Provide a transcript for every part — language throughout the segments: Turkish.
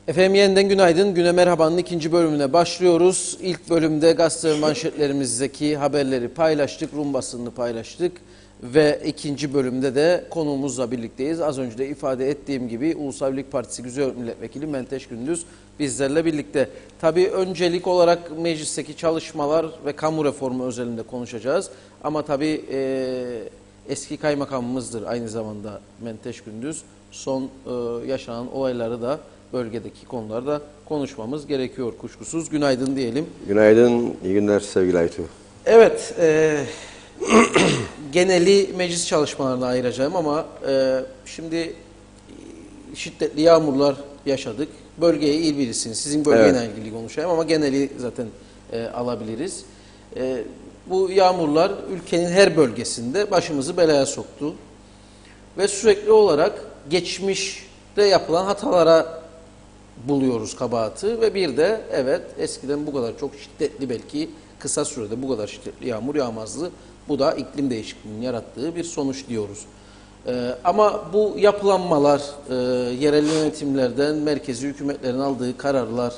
Efendim yeniden günaydın. Güne Merhaba'nın ikinci bölümüne başlıyoruz. İlk bölümde gazete manşetlerimizdeki haberleri paylaştık, Rum basınını paylaştık. Ve ikinci bölümde de konuğumuzla birlikteyiz. Az önce de ifade ettiğim gibi Ulusal Birlik Partisi Güzelyurt Milletvekili Menteş Gündüz bizlerle birlikte. Tabii öncelik olarak meclisteki çalışmalar ve kamu reformu özelinde konuşacağız. Ama tabii eski kaymakamımızdır aynı zamanda Menteş Gündüz. Son yaşanan olayları da bölgedeki konularda konuşmamız gerekiyor kuşkusuz. Günaydın diyelim. Günaydın, iyi günler sevgili Aytu. Evet, geneli meclis çalışmalarına ayıracağım ama şimdi şiddetli yağmurlar yaşadık. Bölgeyi iyi bilirsiniz. Sizin bölgeyle ilgili konuşayım ama geneli zaten alabiliriz. Bu yağmurlar ülkenin her bölgesinde başımızı belaya soktu. Ve sürekli olarak geçmişte yapılan hatalara buluyoruz kabahati ve bir de evet eskiden bu kadar çok şiddetli belki kısa sürede bu kadar şiddetli yağmur yağmazdı. Bu da iklim değişikliğinin yarattığı bir sonuç diyoruz. Ama bu yapılanmalar, yerel yönetimlerden merkezi hükümetlerin aldığı kararlar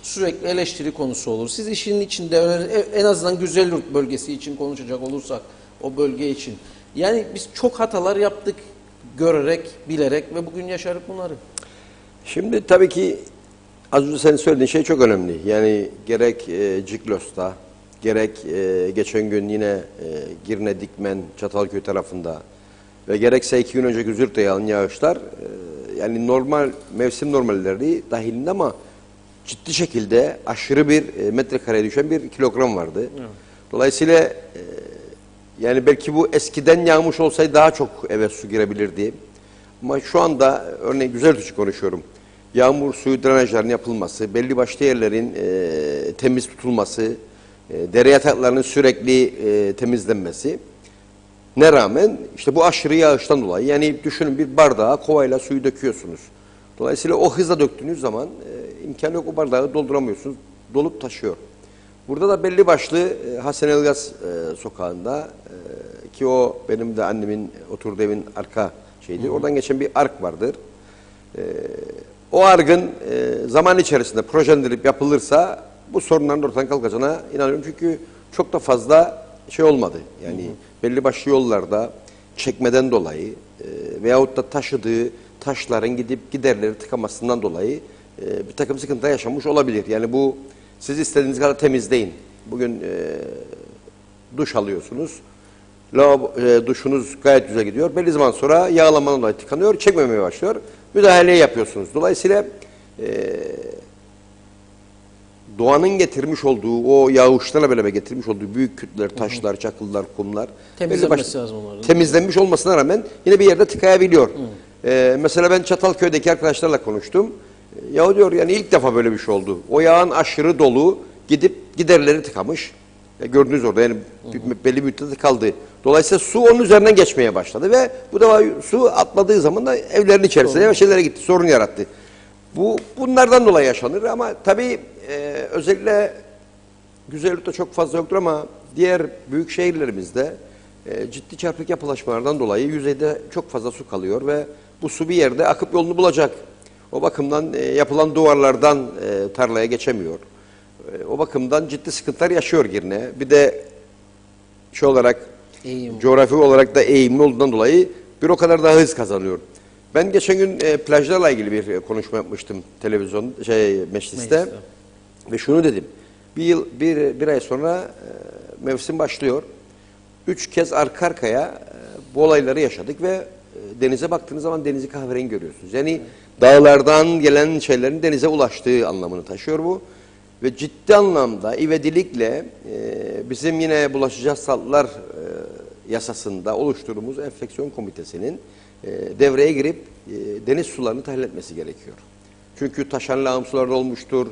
sürekli eleştiri konusu olur. Siz işin içinde en azından Güzelyurt bölgesi için konuşacak olursak o bölge için. Yani biz çok hatalar yaptık görerek, bilerek ve bugün yaşarık bunları. Şimdi tabii ki az önce senin söylediğin şey çok önemli. Yani gerek Ciklos'ta, gerek geçen gün yine Girne, Dikmen, Çatalköy tarafında ve gerekse 2 gün önce Güzelyurt'ta yağan yağışlar yani normal mevsim normalleri dahilinde ama ciddi şekilde aşırı bir metrekareye düşen bir kilogram vardı. Evet. Dolayısıyla yani belki bu eskiden yağmış olsaydı daha çok eve su girebilirdi. Ama şu anda örneğin Güzelyurt için konuşuyorum. Yağmur suyu drenajlarının yapılması, belli başlı yerlerin temiz tutulması, dere yataklarının sürekli temizlenmesi ne rağmen işte bu aşırı yağıştan dolayı yani düşünün bir bardağa kovayla suyu döküyorsunuz. Dolayısıyla o hızla döktüğünüz zaman imkanı yok o bardağı dolduramıyorsunuz. Dolup taşıyor. Burada da belli başlı Hasan Elgaz sokağında ki o benim de annemin oturduğu evin arka şeydir. Oradan geçen bir ark vardır. O arkın zaman içerisinde projelendirip yapılırsa bu sorunların ortadan kalkacağına inanıyorum. Çünkü çok da fazla şey olmadı. Yani belli başlı yollarda çekmeden dolayı veyahut da taşıdığı taşların gidip giderleri tıkamasından dolayı bir takım sıkıntılar yaşanmış olabilir. Yani bu siz istediğiniz kadar temizleyin. Bugün duş alıyorsunuz. Duşunuz gayet güzel gidiyor. Belli zaman sonra yağlamadan dolayı tıkanıyor, çekmemeye başlıyor. Müdahaleyi yapıyorsunuz. Dolayısıyla doğanın getirmiş olduğu, o yağışlarla beraber getirmiş olduğu büyük kütleler, taşlar, çakıllar, kumlar temizlenmesi lazım onların. Temizlenmiş olmasına rağmen yine bir yerde tıkayabiliyor. Mesela ben Çatalköy'deki arkadaşlarla konuştum. Ya diyor yani ilk defa böyle bir şey oldu. O yağın aşırı dolu gidip giderleri tıkamış. Gördünüz orada yani belli bir müddet kaldı. Dolayısıyla su onun üzerinden geçmeye başladı ve bu defa su atladığı zaman da evlerin içerisine ve şeylere gitti, sorun yarattı. Bunlardan dolayı yaşanır ama tabii özellikle Güzelyurt'ta çok fazla yoktur ama diğer büyük şehirlerimizde ciddi çarpık yapılaşmalardan dolayı yüzeyde çok fazla su kalıyor ve bu su bir yerde akıp yolunu bulacak. O bakımdan yapılan duvarlardan tarlaya geçemiyor. O bakımdan ciddi sıkıntılar yaşıyor Girne. Bir de şey olarak coğrafi olarak da eğimli olduğundan dolayı bir o kadar daha hız kazanıyor. Ben geçen gün plajlarla ilgili bir konuşma yapmıştım mecliste. Ve şunu dedim. Bir ay sonra mevsim başlıyor. 3 kez arka arkaya bu olayları yaşadık ve denize baktığınız zaman denizi kahverengi görüyorsunuz. Yani dağlardan gelen şeylerin denize ulaştığı anlamını taşıyor bu. Ve ciddi anlamda ivedilikle bizim yine bulaşıcı hastalıklar yasasında oluşturduğumuz enfeksiyon komitesinin devreye girip deniz sularını tahlil etmesi gerekiyor. Çünkü taşan lağım suları olmuştur.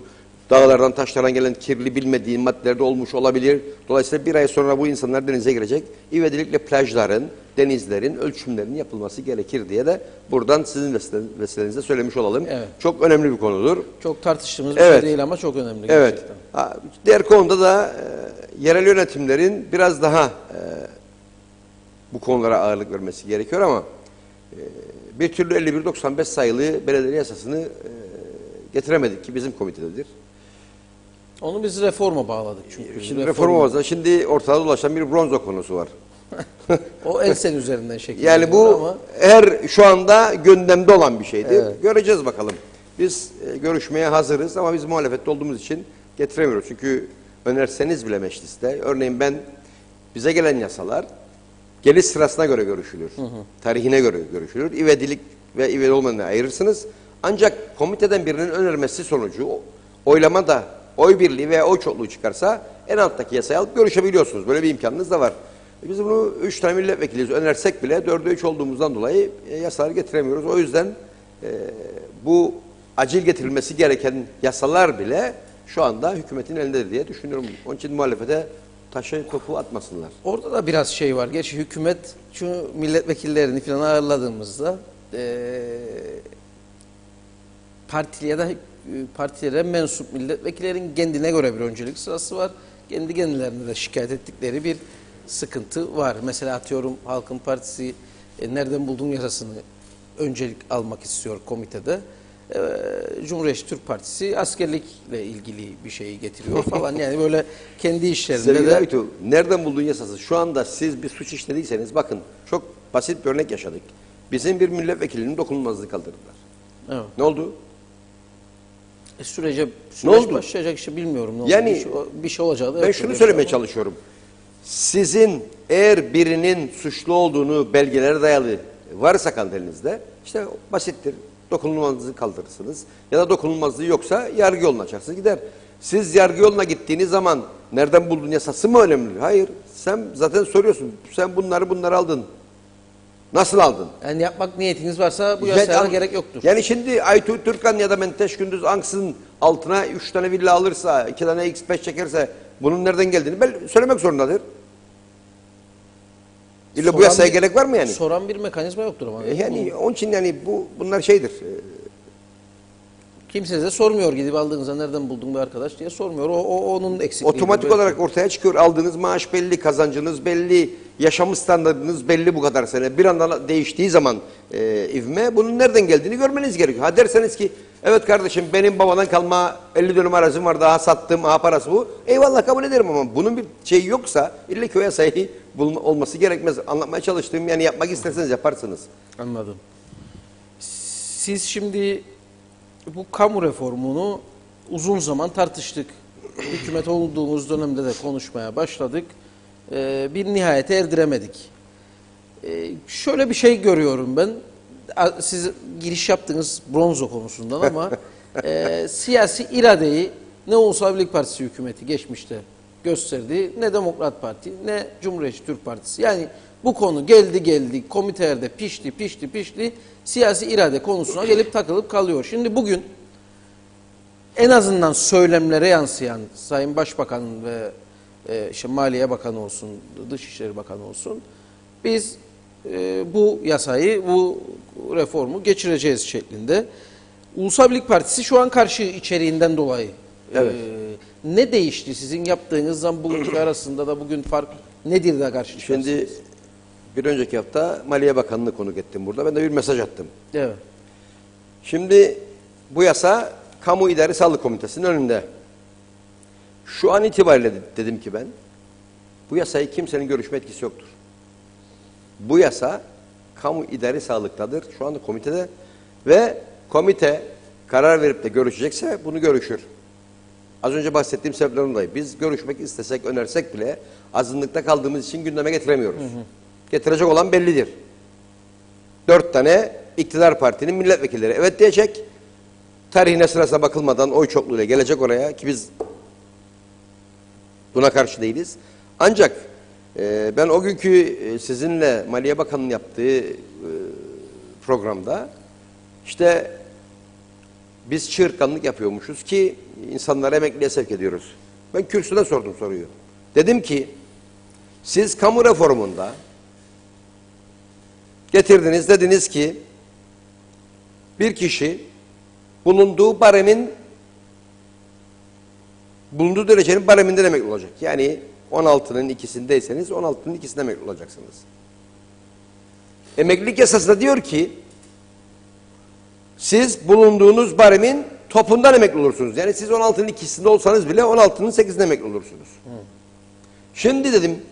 Dağlardan taşlardan gelen kirli bilmediğin maddelerde olmuş olabilir. Dolayısıyla bir ay sonra bu insanlar denize girecek. İvedilikle plajların, denizlerin ölçümlerinin yapılması gerekir diye de buradan sizin vesilenizle söylemiş olalım. Evet. Çok önemli bir konudur. Çok tartıştığımız bir şey değil ama çok önemli gerçekten. Evet. Diğer konuda da yerel yönetimlerin biraz daha bu konulara ağırlık vermesi gerekiyor ama bir türlü 5195 sayılı belediye yasasını Getiremedik ki bizim komitededir. Onu biz reforma bağladık çünkü. Şimdi reform olmasa şimdi ortada dolaşan bir bronzo konusu var. O Elsen üzerinden şekilleniyor Yani bu ama her şu anda gündemde olan bir şeydir. Evet. Göreceğiz bakalım. Biz görüşmeye hazırız ama biz muhalefette olduğumuz için getiremiyoruz. Çünkü önerseniz bile mecliste, örneğin bize gelen yasalar geliş sırasına göre görüşülür. Tarihine göre görüşülür. İvedilik ve ivedi olmayanı ayırırsınız. Ancak komiteden birinin önermesi sonucu oylamada oy birliği veya oy çokluğu çıkarsa en alttaki yasayı alıp görüşebiliyorsunuz. Böyle bir imkanınız da var. Biz bunu 3 tane milletvekiliyiz önersek bile 4'e 3 olduğumuzdan dolayı yasaları getiremiyoruz. O yüzden bu acil getirilmesi gereken yasalar bile şu anda hükümetin elindedir diye düşünüyorum. Onun için muhalefete taşı topu atmasınlar. orada da biraz şey var. Gerçi hükümet şu milletvekillerini falan ağırladığımızda partili ya da partilere mensup milletvekillerin kendine göre bir öncelik sırası var. Kendi kendilerine de şikayet ettikleri bir sıkıntı var. Mesela atıyorum Halkın Partisi nereden bulduğun yasasını öncelik almak istiyor komitede. Cumhuriyetçi Türk Partisi askerlikle ilgili bir şeyi getiriyor falan. Yani böyle kendi işlerinde Sevgili de... Aytu, nereden bulduğun yasası? Şu anda siz bir suç işlediyseniz bakın çok basit bir örnek yaşadık. Bizim bir milletvekilinin dokunulmazlığı kaldırdılar. Evet. Ne oldu? Süreç oldu? başlayacak işte bilmiyorum. Ne oldu. Yani bir şey olacağı da ben yok şunu diye söylemeye düşünüyorum. çalışıyorum. Sizin eğer birinin suçlu olduğunu belgelere dayalı varsa kandelinizde işte basittir. Dokunulmazlığı kaldırırsınız. Ya da dokunulmazlığı yoksa yargı yoluna açarsınız gider. Siz yargı yoluna gittiğiniz zaman nereden buldun yasası mı önemli? Hayır. Sen zaten soruyorsun. Sen bunları aldın. Nasıl aldın? Yani yapmak niyetiniz varsa bu yasaya gerek yoktur. Yani şimdi Aytu Türkan ya da Menteş Gündüz Anks'ın altına 3 tane villa alırsa, 2 tane X5 çekerse bunun nereden geldiğini söylemek zorundadır. İlla bu yasaya gerek var mı yani? Soran bir mekanizma yoktur ama. Yani onun için yani bunlar şeydir. Kimse de sormuyor gidip aldığınızda nereden buldun bu arkadaş diye sormuyor. O onun eksikliği. Otomatik olarak ortaya çıkıyor. Aldığınız maaş belli, kazancınız belli, yaşam standartınız belli bu kadar sene. Bir anda değiştiği zaman ivme bunun nereden geldiğini görmeniz gerekiyor. Ha derseniz ki evet kardeşim benim babadan kalma 50 dönüm arazim var daha sattım aha parası bu. Eyvallah kabul ederim ama bunun bir şeyi yoksa illa ki o yasayı olması gerekmez. Anlatmaya çalıştığım yani yapmak isterseniz yaparsınız. Anladım. Siz şimdi bu kamu reformunu uzun zaman tartıştık. Hükümet olduğumuz dönemde de konuşmaya başladık. Bir nihayete erdiremedik. Şöyle bir şey görüyorum ben. Siz giriş yaptınız bronzo konusundan ama siyasi iradeyi ne Ulusal Birlik Partisi hükümeti geçmişte gösterdi, ne Demokrat Parti, ne Cumhuriyetçi Türk Partisi. Yani bu konu geldi komitelerde pişti, siyasi irade konusuna gelip takılıp kalıyor. Şimdi bugün en azından söylemlere yansıyan Sayın Başbakan ve işte Maliye Bakanı olsun, Dışişleri Bakanı olsun, biz bu yasayı, bu reformu geçireceğiz şeklinde. Ulusal Birlik Partisi şu an karşı içeriğinden dolayı. Evet. Ne değişti sizin yaptığınızdan bugünkü arasında da bugün fark nedir de karşı çıkarsınız? Şimdi bir önceki hafta Maliye Bakanı'nı konuk ettim burada. Ben de bir mesaj attım. Evet. Şimdi bu yasa Kamu İdari Sağlık Komitesi'nin önünde. Şu an itibariyle dedim ki ben, bu yasayı kimsenin görüşme etkisi yoktur. Bu yasa Kamu İdari Sağlık'tadır. Şu anda komitede ve komite karar verip de görüşecekse bunu görüşür. Az önce bahsettiğim sebeplerden dolayı biz görüşmek istesek, önersek bile azınlıkta kaldığımız için gündeme getiremiyoruz. Getirecek olan bellidir. 4 tane iktidar partinin milletvekilleri evet diyecek. Tarihine sırasına bakılmadan oy çokluğuyla gelecek oraya ki biz buna karşı değiliz. Ancak ben o günkü sizinle Maliye Bakanı'nın yaptığı programda işte biz çığırtkanlık yapıyormuşuz ki insanları emekliye sevk ediyoruz. Ben kürsüde sordum soruyu. Dedim ki siz kamu reformunda getirdiniz dediniz ki bir kişi bulunduğu derecenin bareminden emekli olacak. Yani 16'nın ikisindeyseniz 16'nın ikisinde emekli olacaksınız. Emeklilik yasasında diyor ki siz bulunduğunuz baremin topundan emekli olursunuz. Yani siz 16'nın ikisinde olsanız bile 16'nın 8'inde emekli olursunuz. Şimdi dedim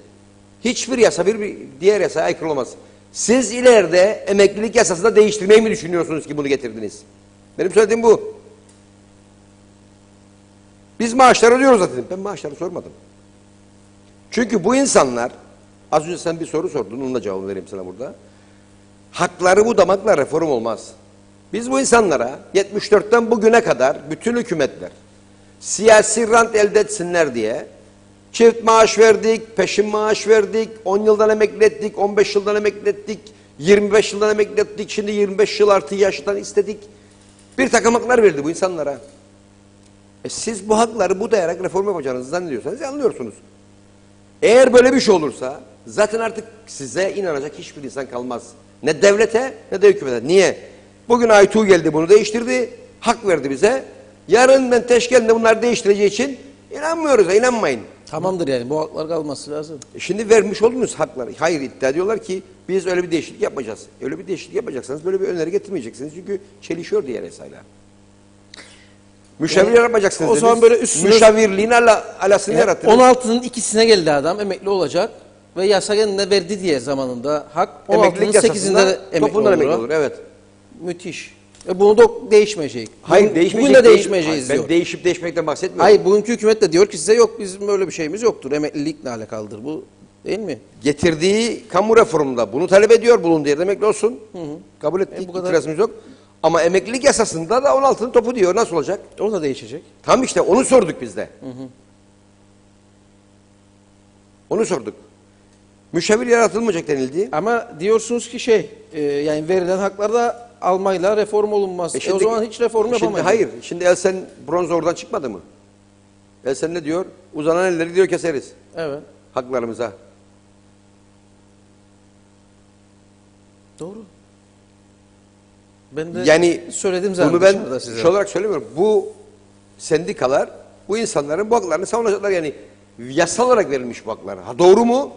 hiçbir yasa bir diğer yasaya aykırı olmaz. Siz ileride emeklilik yasasında değiştirmeyi mi düşünüyorsunuz ki bunu getirdiniz? Benim söylediğim bu. Biz maaşları ödüyoruz zaten. Ben maaşları sormadım. Çünkü bu insanlar, az önce sen bir soru sordun, onun da cevabını vereyim sana burada. Hakları budamakla reform olmaz. Biz bu insanlara 74'ten bugüne kadar bütün hükümetler siyasi rant elde etsinler diye çift maaş verdik, peşin maaş verdik, 10 yıldan emekli ettik, 15 yıldan emekli ettik, 25 yıldan emekli ettik, şimdi 25 yıl artı yaştan istedik. Bir takım haklar verdi bu insanlara. Siz bu hakları budayarak reform yapacağınızı zannediyorsanız yanılıyorsunuz. Eğer böyle bir şey olursa zaten artık size inanacak hiçbir insan kalmaz. Ne devlete ne de hükümete. Niye? Bugün Aytuğ geldi bunu değiştirdi, hak verdi bize. Yarın Menteş geldi bunları değiştireceği için inanmıyoruz, inanmayın. Tamamdır yani bu haklar kalması lazım. Şimdi vermiş olduğunuz hakları, hayır iddia ediyorlar ki biz öyle bir değişiklik yapacağız. Öyle bir değişiklik yapacaksanız böyle bir öneri getirmeyeceksiniz. Çünkü çelişiyor diğer yasayla. Müşavir yapacaksınız o dediniz. zaman böyle üstüne... Müşavirliğin alasını yarattınız. 16'nın ikisine geldi adam emekli olacak ve yasa kendine verdi diye zamanında hak 16'nın 8'inde emekli olur. Emekli olur. Evet. Müthiş. Bunu da değişmeyecek. Hayır değişmeyecek. Bugün de değişmeyeceğiz Ben diyor. değişip değişmekten bahsetmiyorum. Hayır bugünkü hükümet de diyor ki size yok bizim böyle bir şeyimiz yoktur. Emeklilikle alakalıdır bu değil mi? Getirdiği kamu reformunda bunu talep ediyor bulunduğu yerde emekli olsun. Kabul ettik. bu kadar. İtirazımız yok. Ama emeklilik yasasında da 16'nın topu diyor. Nasıl olacak? O da değişecek. Tam işte onu sorduk biz de. Onu sorduk. Müşavir yaratılmayacak denildi. Ama diyorsunuz ki yani verilen haklar da almayla reform olunmaz. O zaman hiç reform yapamayız. Hayır. Şimdi Elsen bronz oradan çıkmadı mı? Elsen ne diyor? Uzanan elleri diyor keseriz. Evet. Haklarımıza. Doğru. Ben de Yani söyledim zaten bunu ben dışarıda size. şey olarak söylemiyorum. Bu sendikalar bu insanların bu haklarını savunacaklar. Yani yasal olarak verilmiş bu haklar. Ha, doğru mu?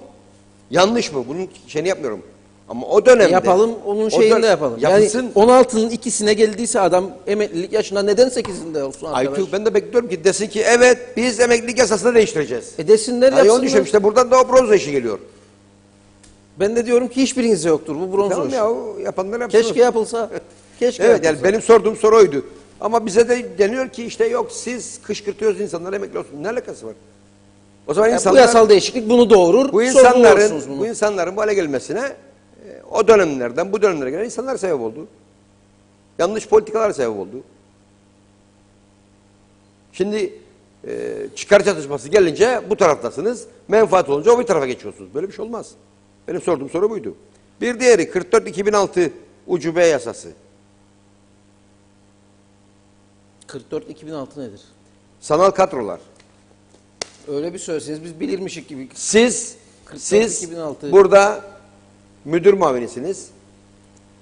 Yanlış mı? Bunun şeyini yapmıyorum. Ama o dönemde Yapalım, onun şeyini de yapalım. Yapılsın. Yani 16'nın ikisine geldiyse adam emeklilik yaşına neden 8'inde olsun arkadaş? Aytuğ ben de bekliyorum ki desin ki evet biz emeklilik yasasını değiştireceğiz. Desinler Hayır, onu yapsınlar. düşünüyorum. İşte buradan da o bronz işi geliyor. Ben de diyorum ki hiçbirinizde yoktur bu bronz Tamam işi. ya o yapanlar yapsın. Keşke yapılsa. Keşke Evet yapılsa. yani benim sorduğum soru oydu. Ama bize de deniyor ki işte yok siz kışkırtıyoruz insanlara emekli olsun. Ne alakası var? O zaman Yani insanlar, bu yasal değişiklik bunu doğurur. bu insanların bu hale gelmesine o dönemlerden bu dönemlere gelen insanlar sebep oldu. Yanlış politikalar sebep oldu. Şimdi çıkar çatışması gelince bu taraftasınız. Menfaat olunca o bir tarafa geçiyorsunuz. Böyle bir şey olmaz. Benim sorduğum soru buydu. Bir diğeri 44-2006 ucube yasası. 44-2006 nedir? Sanal kadrolar. Öyle bir söyleseniz biz bilirmişik gibi. Siz 44-2006. burada müdür muavinisiniz.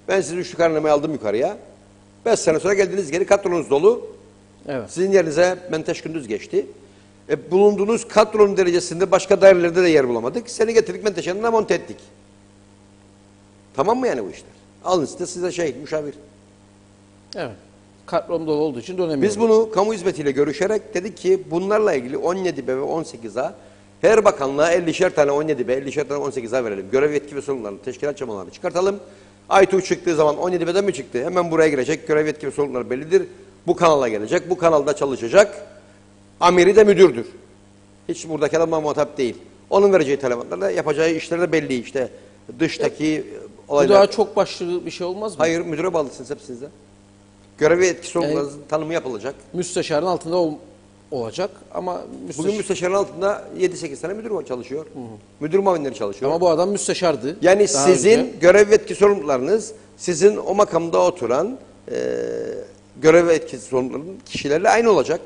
Ben sizi üçlü karnemeyi aldım yukarıya. 5 sene sonra geldiniz geri kadronuz dolu. Evet. Sizin yerinize Menteş Gündüz geçti. Bulunduğunuz kadronun derecesinde başka dairelerde de yer bulamadık. Seni getirdik Menteş yanına monte ettik. Tamam mı yani bu işler? Alın size müşavir. Evet. Kadrom dolu olduğu için dönemiyoruz. Biz bunu kamu hizmetiyle görüşerek dedik ki bunlarla ilgili 17B ve 18A her bakanlığa 50'şer tane 17B, 50'şer tane 18A verelim. Görev yetki ve sorumlularını, teşkilat çamalarını çıkartalım. Aytuğ çıktığı zaman 17B'den mi çıktı? Hemen buraya girecek. Görev yetki ve sorumluları bellidir. Bu kanala gelecek. Bu kanalda çalışacak. Amiri de müdürdür. Hiç buradaki adamla muhatap değil. Onun vereceği talimatlarla yapacağı işler de belli. İşte dıştaki Bu olaylar. daha çok başlı bir şey olmaz mı? Hayır müdüre bağlısınız hepsinizde. Görev ve yetki sorumlularınızın tanımı yapılacak. Müsteşarın altında olacak ama Bugün müsteşarın altında 7-8 tane müdür çalışıyor. Müdür muavinleri çalışıyor. ama bu adam müsteşardı. Yani daha sizin önce. görev ve yetki sorumlularınız sizin o makamda oturan görev ve yetki sorumlularının kişilerle aynı olacak.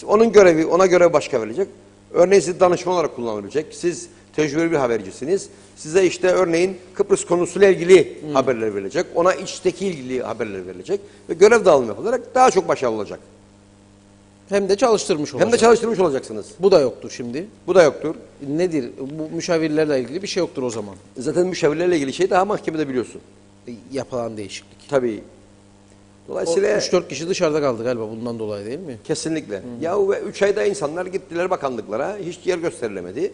Onun görevi ona göre başka verilecek. Örneğin siz danışman olarak kullanılabilecek. Siz tecrübeli bir habercisiniz. Size işte örneğin Kıbrıs konusuyla ilgili haberler verilecek. Ona içteki ilgili haberler verilecek. Ve görev dağılımı yapılarak daha çok başarılı olacak. Hem de çalıştırmış olacak. Hem de çalıştırmış olacaksınız. Bu da yoktur şimdi. Bu da yoktur. Nedir? Bu müşavirlerle ilgili bir şey yoktur o zaman. Zaten müşavirlerle ilgili şey daha mahkemede biliyorsun. Yapılan değişiklik. Tabii. Dolayısıyla 3-4 kişi dışarıda kaldı galiba bundan dolayı değil mi? kesinlikle. Yahu ve 3 ayda insanlar gittiler bakanlıklara. Hiç yer gösterilemedi.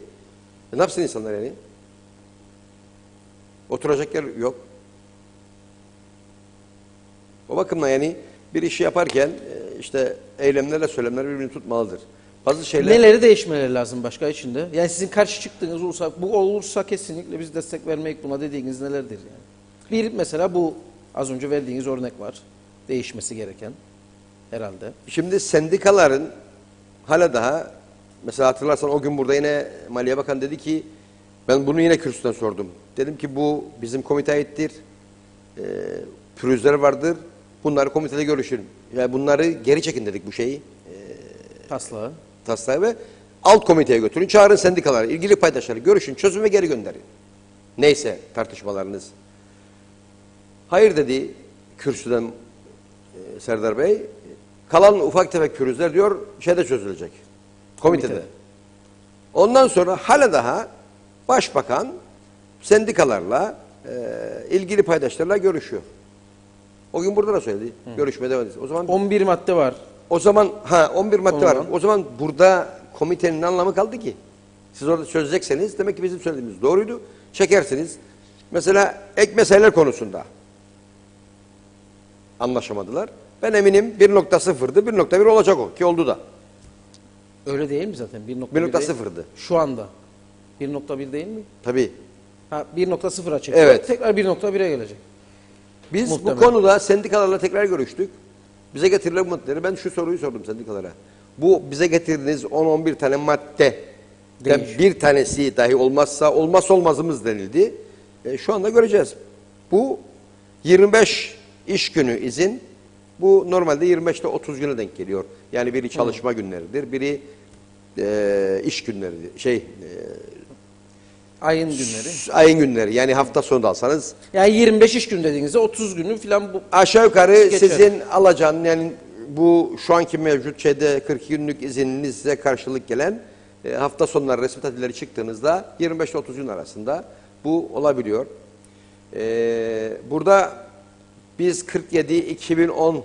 Ne yapsın insanlar yani? Oturacak yer yok. O bakımdan yani bir işi yaparken işte eylemlerle söylemler birbirini tutmalıdır. Bazı şeyler... Neleri değişmeleri lazım başka içinde? Yani sizin karşı çıktığınız olursa, bu olursa kesinlikle biz destek vermek buna dediğiniz nelerdir yani? Bir mesela bu az önce verdiğiniz örnek var. Değişmesi gereken herhalde. Şimdi sendikaların hala daha mesela hatırlarsan o gün burada yine Maliye Bakanı dedi ki ben bunu yine kürsüden sordum. Dedim ki bu bizim komiteye aittir. Pürüzler vardır. Bunları komitede görüşün. Yani bunları geri çekin dedik bu şeyi. Taslağı. Taslağı ve alt komiteye götürün. Çağırın sendikaları, ilgili paydaşları görüşün, çözün ve geri gönderin. Neyse tartışmalarınız. Hayır dedi kürsüden Serdar Bey. Kalan ufak tefek pürüzler diyor şeyde çözülecek. Komitede. Ondan sonra hala daha başbakan sendikalarla ilgili paydaşlarla görüşüyor. O gün burada da söyledi. Görüşmeye devam edeceğiz. O zaman 11 madde var. o zaman 11 madde var. O zaman burada komitenin anlamı kaldı ki. Siz orada çözecekseniz demek ki bizim söylediğimiz doğruydu. Çekersiniz. Mesela ek meseleler konusunda anlaşamadılar. Ben eminim 1.0'dı. 1.1 olacak o ki oldu da. Öyle değil mi zaten? 1.0'dı. Şu anda. 1.1 değil mi? Tabii. 1.0'a çekti. Evet. Tekrar 1.1'e gelecek. Biz Muhtemelen. bu konuda sendikalarla tekrar görüştük. Bize getirilen maddeleri ben şu soruyu sordum sendikalara. Bu bize getirdiğiniz 10-11 tane madde bir tanesi dahi olmazsa olmazsa olmazımız denildi. Şu anda göreceğiz. Bu 25 iş günü izin. Bu normalde 25'te 30 güne denk geliyor. Yani biri çalışma günleridir, biri iş günleridir. Ayın günleri. Ayın günleri. Yani hafta sonu da alsanız. Yani 25 iş günü dediğinizde 30 günü falan bu. Aşağı yukarı geçer. sizin alacağınız yani bu şu anki mevcut 42 günlük izniniz size karşılık gelen hafta sonları resmi tatilleri çıktığınızda 25 ile 30 gün arasında bu olabiliyor. Burada biz 47-2010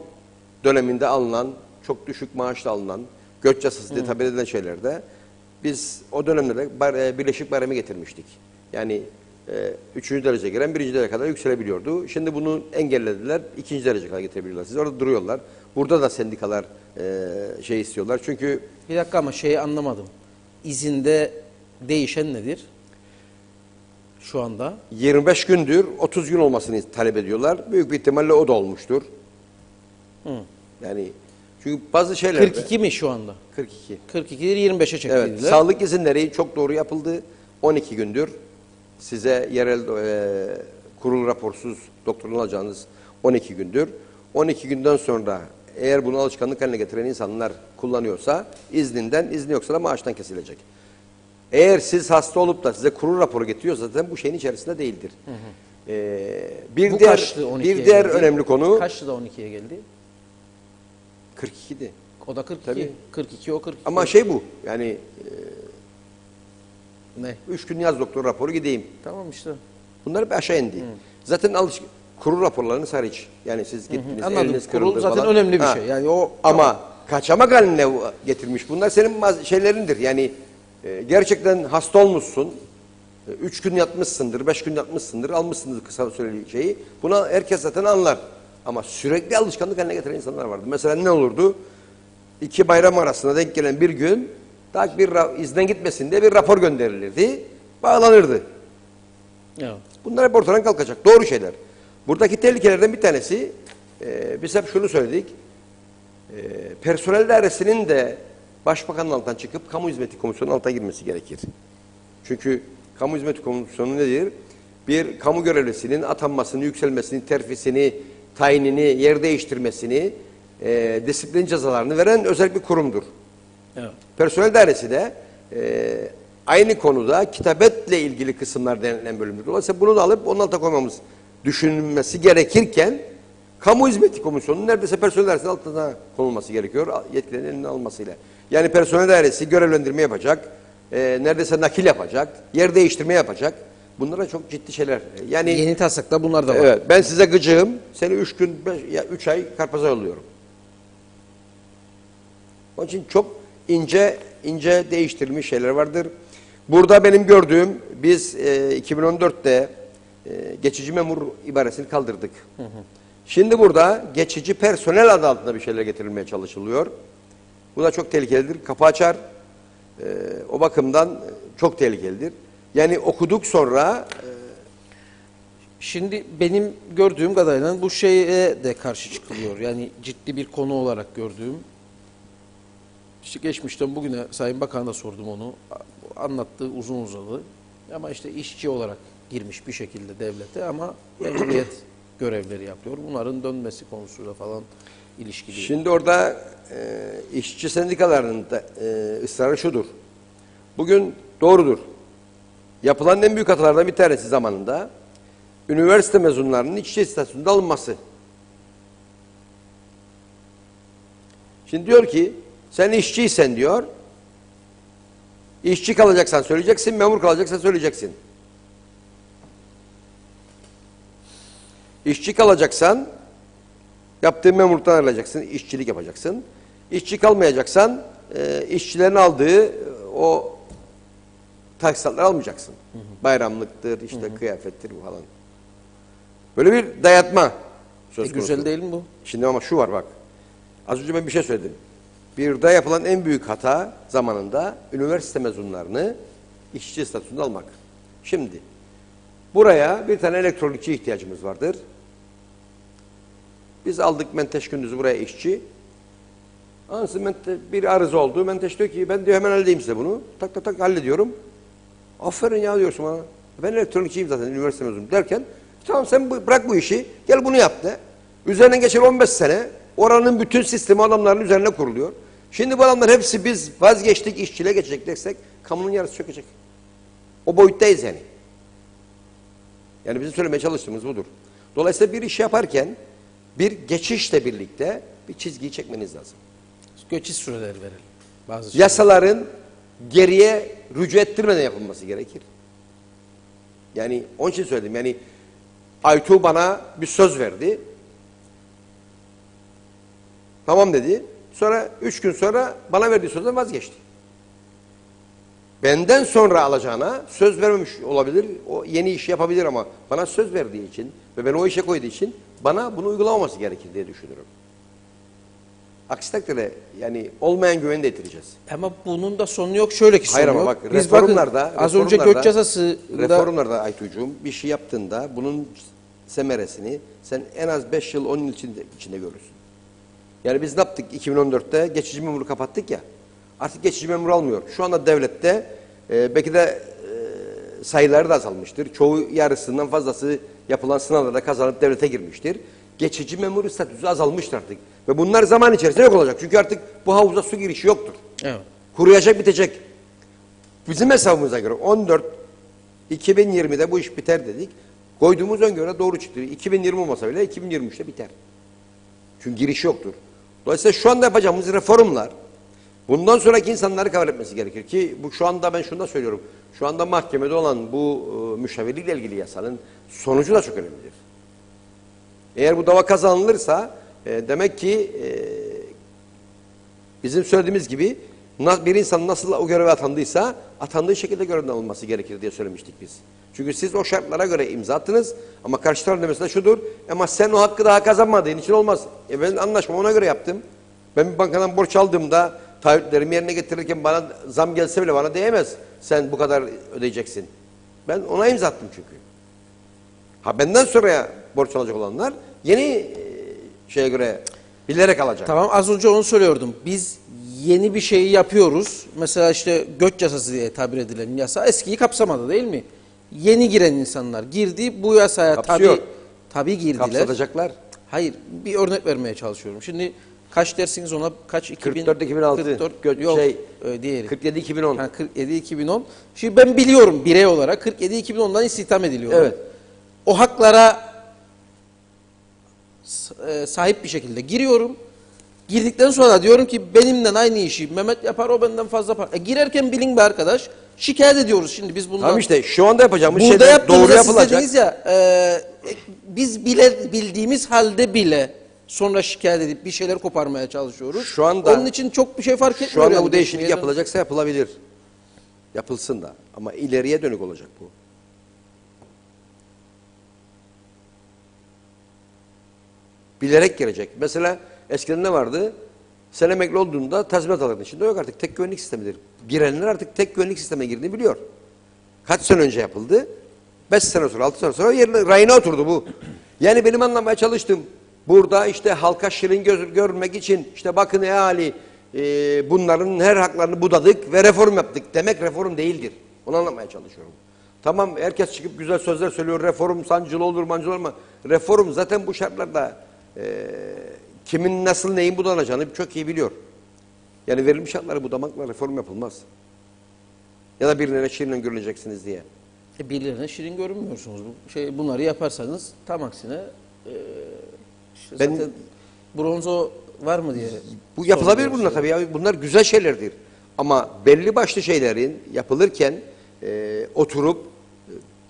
döneminde alınan çok düşük maaşla alınan göç yasası diye tabir edilen şeylerde biz o dönemlerde birleşik baremi getirmiştik. Yani 3. derece giren 1. derece kadar yükselebiliyordu. Şimdi bunu engellediler. 2. derece kadar getirebiliyorlar. Siz orada duruyorlar. Burada da sendikalar istiyorlar. Çünkü Bir dakika ama şeyi anlamadım. İzinde değişen nedir? Şu anda. 25 gündür 30 gün olmasını talep ediyorlar. Büyük bir ihtimalle o da olmuştur. Yani çünkü bazı şeylerde 42 mi şu anda? 42. 42'leri 25'e çektiler. Evet, sağlık izinleri çok doğru yapıldı. 12 gündür size yerel kurul raporsuz doktorun alacağınız 12 gündür. 12 günden sonra eğer bunu alışkanlık haline getiren insanlar kullanıyorsa izni yoksa da maaştan kesilecek. Eğer siz hasta olup da size kurul raporu getiriyorsa zaten bu şeyin içerisinde değildir. Bir Bu diğer, kaçtı 12'ye bir diğer geldi? önemli konu Kaçtı da 12'ye geldi? 42'di. O da 42. Tabii. 42 o 42. Ama bu yani Ne? 3 gün yaz doktor raporu gideyim. Tamam işte. Bunlar bir aşağı indi. Zaten kurul raporlarınız hariç. Yani siz gittiniz, Anladım. eliniz Kurul kırıldı zaten falan. önemli bir şey. Yani o Ama kaçamak haline getirmiş. Bunlar senin şeylerindir. Yani gerçekten hasta olmuşsun. 3 gün yatmışsındır, 5 gün yatmışsındır, almışsındır kısa süreli şeyi. Buna herkes zaten anlar. Ama sürekli alışkanlık haline getiren insanlar vardı. Mesela ne olurdu? 2 bayram arasında denk gelen bir gün daha bir izden gitmesin diye bir rapor gönderilirdi. Bağlanırdı. Evet. Bunlar hep ortadan kalkacak. Doğru şeyler. Buradaki tehlikelerden bir tanesi, biz hep şunu söyledik, personel dairesinin de başbakanın altından çıkıp kamu hizmeti komisyonunun altına girmesi gerekir. Çünkü kamu hizmeti komisyonu nedir? Bir kamu görevlisinin atanmasını, yükselmesini, terfisini, tayinini, yer değiştirmesini, disiplin cezalarını veren özel bir kurumdur. Evet. Personel dairesi de aynı konuda kitabetle ilgili kısımlar denilen bölümdür. Dolayısıyla bunu da alıp onun altına koymamız düşünülmesi gerekirken kamu hizmeti komisyonunun neredeyse personel dairesinin altına konulması gerekiyor yetkilerin eline almasıyla. Yani personel dairesi görevlendirme yapacak, neredeyse nakil yapacak, yer değiştirme yapacak. Bunlara çok ciddi şeyler. Yani Yeni taslakta bunlar da var. evet, ben size gıcığım, seni 3 gün, 3 ay Karpaz'a yolluyorum. Onun için çok ince değiştirilmiş şeyler vardır. Burada benim gördüğüm, biz 2014'te geçici memur ibaresini kaldırdık. Şimdi burada geçici personel adı altında bir şeyler getirilmeye çalışılıyor. Bu da çok tehlikelidir. Kapı açar. O bakımdan çok tehlikelidir. Yani okuduk sonra Şimdi benim gördüğüm kadarıyla bu şeye de karşı çıkılıyor. Yani ciddi bir konu olarak gördüğüm. İşte geçmişten bugüne Sayın Bakan'a da sordum onu. Anlattı uzun uzadı. Ama işte işçi olarak girmiş bir şekilde devlete ama memuriyet görevleri yapıyor. Bunların dönmesi konusuyla falan ilişkili. şimdi orada işçi sendikalarının da ısrarı şudur. Bugün doğrudur. Yapılan en büyük hatalardan bir tanesi zamanında üniversite mezunlarının işçi statüsünde alınması. Şimdi diyor ki sen işçiysen diyor, işçi kalacaksan söyleyeceksin, memur kalacaksan söyleyeceksin. İşçi kalacaksan yaptığın memurluktan ayrılacaksın, işçilik yapacaksın. İşçi kalmayacaksan işçilerin aldığı o taksitleri almayacaksın. Bayramlıktır, işte kıyafettir bu falan. Böyle bir dayatma söz konusu. Güzel değil mi bu? Şimdi ama şu var bak. Az önce ben bir şey söyledim. Bir de yapılan en büyük hata zamanında üniversite mezunlarını işçi statüsünde almak. Şimdi buraya bir tane elektronikçi ihtiyacımız vardır. Biz aldık Menteş Gündüz'ü buraya işçi. Ansızın bir arıza oldu. Menteş diyor ki ben diyor hemen halledeyim size bunu. Tak tak tak hallediyorum. Aferin ya diyorsun bana. Ben elektronikçiyim zaten üniversite mezunuyum derken tamam sen bırak bu işi gel bunu yap de. Üzerinden geçer 15 sene oranın bütün sistemi adamların üzerine kuruluyor. Şimdi bu adamlar hepsi biz vazgeçtik işçiliğe geçecek dersek kamunun yarısı çökecek. O boyuttayız yani. Yani bizim söylemeye çalıştığımız budur. Dolayısıyla bir iş yaparken bir geçişle birlikte bir çizgiyi çekmeniz lazım. Geçiş süreleri verelim. Bazı Yasaların geriye rücu ettirmeden yapılması gerekir. Yani onun için söyledim. Yani Aytu bana bir söz verdi. Tamam dedi. Sonra 3 gün sonra bana verdiği sözden vazgeçti. Benden sonra alacağına söz vermemiş olabilir. O yeni iş yapabilir ama bana söz verdiği için ve beni o işe koyduğu için bana bunu uygulamaması gerekir diye düşünüyorum. Aksi takdirde yani olmayan güveni de yitireceğiz. Ama bunun da sonu yok. Şöyle ki sonu Hayır ama yok. bak Biz bakın az önce göç yasası reformlarda Aytucuğum bir şey yaptığında bunun semeresini sen en az 5 yıl 10 yıl içinde görürsün. Yani biz ne yaptık 2014'te geçici memuru kapattık ya artık geçici memur almıyor. Şu anda devlette belki de sayıları da azalmıştır. Çoğu yarısından fazlası yapılan sınavlarda kazanıp devlete girmiştir. Geçici memur statüsü azalmıştır artık. Ve bunlar zaman içerisinde yok olacak. Çünkü artık bu havuza su girişi yoktur. Evet. Kuruyacak bitecek. Bizim hesabımıza göre 2020'de bu iş biter dedik. Koyduğumuz öngörü doğru çıktı. 2020 olmasa bile 2023'te biter. Çünkü giriş yoktur. Dolayısıyla şu anda yapacağımız reformlar bundan sonraki insanları kabul etmesi gerekir ki bu şu anda ben şunu da söylüyorum. Şu anda mahkemede olan bu müşavirlikle ilgili yasanın sonucu da çok önemlidir. Eğer bu dava kazanılırsa demek ki bizim söylediğimiz gibi bir insan nasıl o göreve atandıysa atandığı şekilde görevden alınması gerekir diye söylemiştik biz. Çünkü siz o şartlara göre imza attınız ama karşı taraf demesi de şudur ama sen o hakkı daha kazanmadığın için olmaz. Ben anlaşmamı ona göre yaptım. Ben bir bankadan borç aldığımda taahhütlerimi yerine getirirken bana zam gelse bile bana değmez. Sen bu kadar ödeyeceksin. Ben ona imza attım çünkü. Ha benden sonraya borç alacak olanlar yeni şeye göre bilerek alacak. Tamam az önce onu söylüyordum. Biz yeni bir şeyi yapıyoruz. Mesela işte göç yasası diye tabir edilen yasa eskiyi kapsamadı değil mi? Yeni giren insanlar girdi bu yasaya tabi girdiler. Kapsatacaklar. Hayır bir örnek vermeye çalışıyorum. Şimdi kaç dersiniz ona kaç 44-2006 yok diğeri 47-2010 yani 47-2010. Şimdi ben biliyorum birey olarak 47-2010'dan istihdam ediliyorum. Evet. O haklara sahip bir şekilde giriyorum. Girdikten sonra diyorum ki benimle aynı işi Mehmet yapar o benden fazla yapar. Girerken bilin be arkadaş Şikayet ediyoruz şimdi biz bundan. Tamam işte şu anda yapacağımız Burada şeyler doğru yaptığınızda siz yapılacak. dediniz ya biz bildiğimiz halde bile sonra şikayet edip bir şeyler koparmaya çalışıyoruz. Şu anda- Onun için çok bir şey fark etmiyor. Şu anda yani bu değişiklik değişmeye. yapılacaksa yapılabilir. Yapılsın da. Ama ileriye dönük olacak bu. Bilerek gelecek. Mesela eskiden ne vardı? Sen emekli olduğunda tazminat alırdın. Şimdi yok artık. Tek güvenlik sistemidir. Girenler artık tek güvenlik sistemine girdiğini biliyor. Kaç sene önce yapıldı? 5 sene sonra, 6 sene sonra yerine, rayına oturdu bu. Yani benim anlamaya çalıştım. Burada işte halka şirin görmek için işte bakın hali bunların her haklarını budadık ve reform yaptık. Demek reform değildir. Onu anlatmaya çalışıyorum. Tamam herkes çıkıp güzel sözler söylüyor. Reform sancılı olur mancılı ama reform zaten bu şartlarda kimin nasıl neyin budanacağını çok iyi biliyor. Yani verilmiş şartları budamakla reform yapılmaz. Ya da birilerine şirin görüneceksiniz diye. Birilerine şirin görünmüyorsunuz. Bunları yaparsanız tam aksine işte Ben- zaten bronzo var mı diye. Bu yapılabilir soruyoruz. bunlar tabii ya. Bunlar güzel şeylerdir. Ama belli başlı şeylerin yapılırken oturup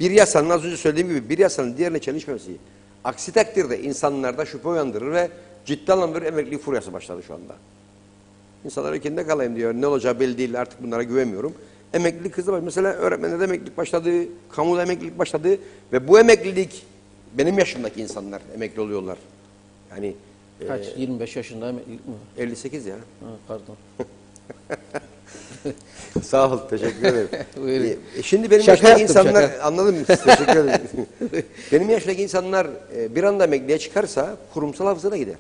bir yasanın az önce söylediğim gibi bir yasanın diğerine çelişmemesi. Aksi takdirde insanlarda şüphe uyandırır ve ciddi anlamda bir emeklilik furyası başladı şu anda. İnsanlar ülkende kalayım diyor. Ne olacağı belli değil artık bunlara güvenmiyorum. Emeklilik hızlı başladı. Mesela öğretmenlerde emeklilik başladı, kamuda emeklilik başladı ve bu emeklilik benim yaşımdaki insanlar emekli oluyorlar. Yani Kaç? 25 yaşında emeklilik mi? 58 ya. Ha, pardon. Sağ ol, teşekkür ederim. Buyurun. Şimdi benim Şaka yaştaki yaptım, insanlar, şaka. anladın mı? Teşekkür ederim. Benim yaştaki insanlar bir anda emekliye çıkarsa kurumsal hafızana gider.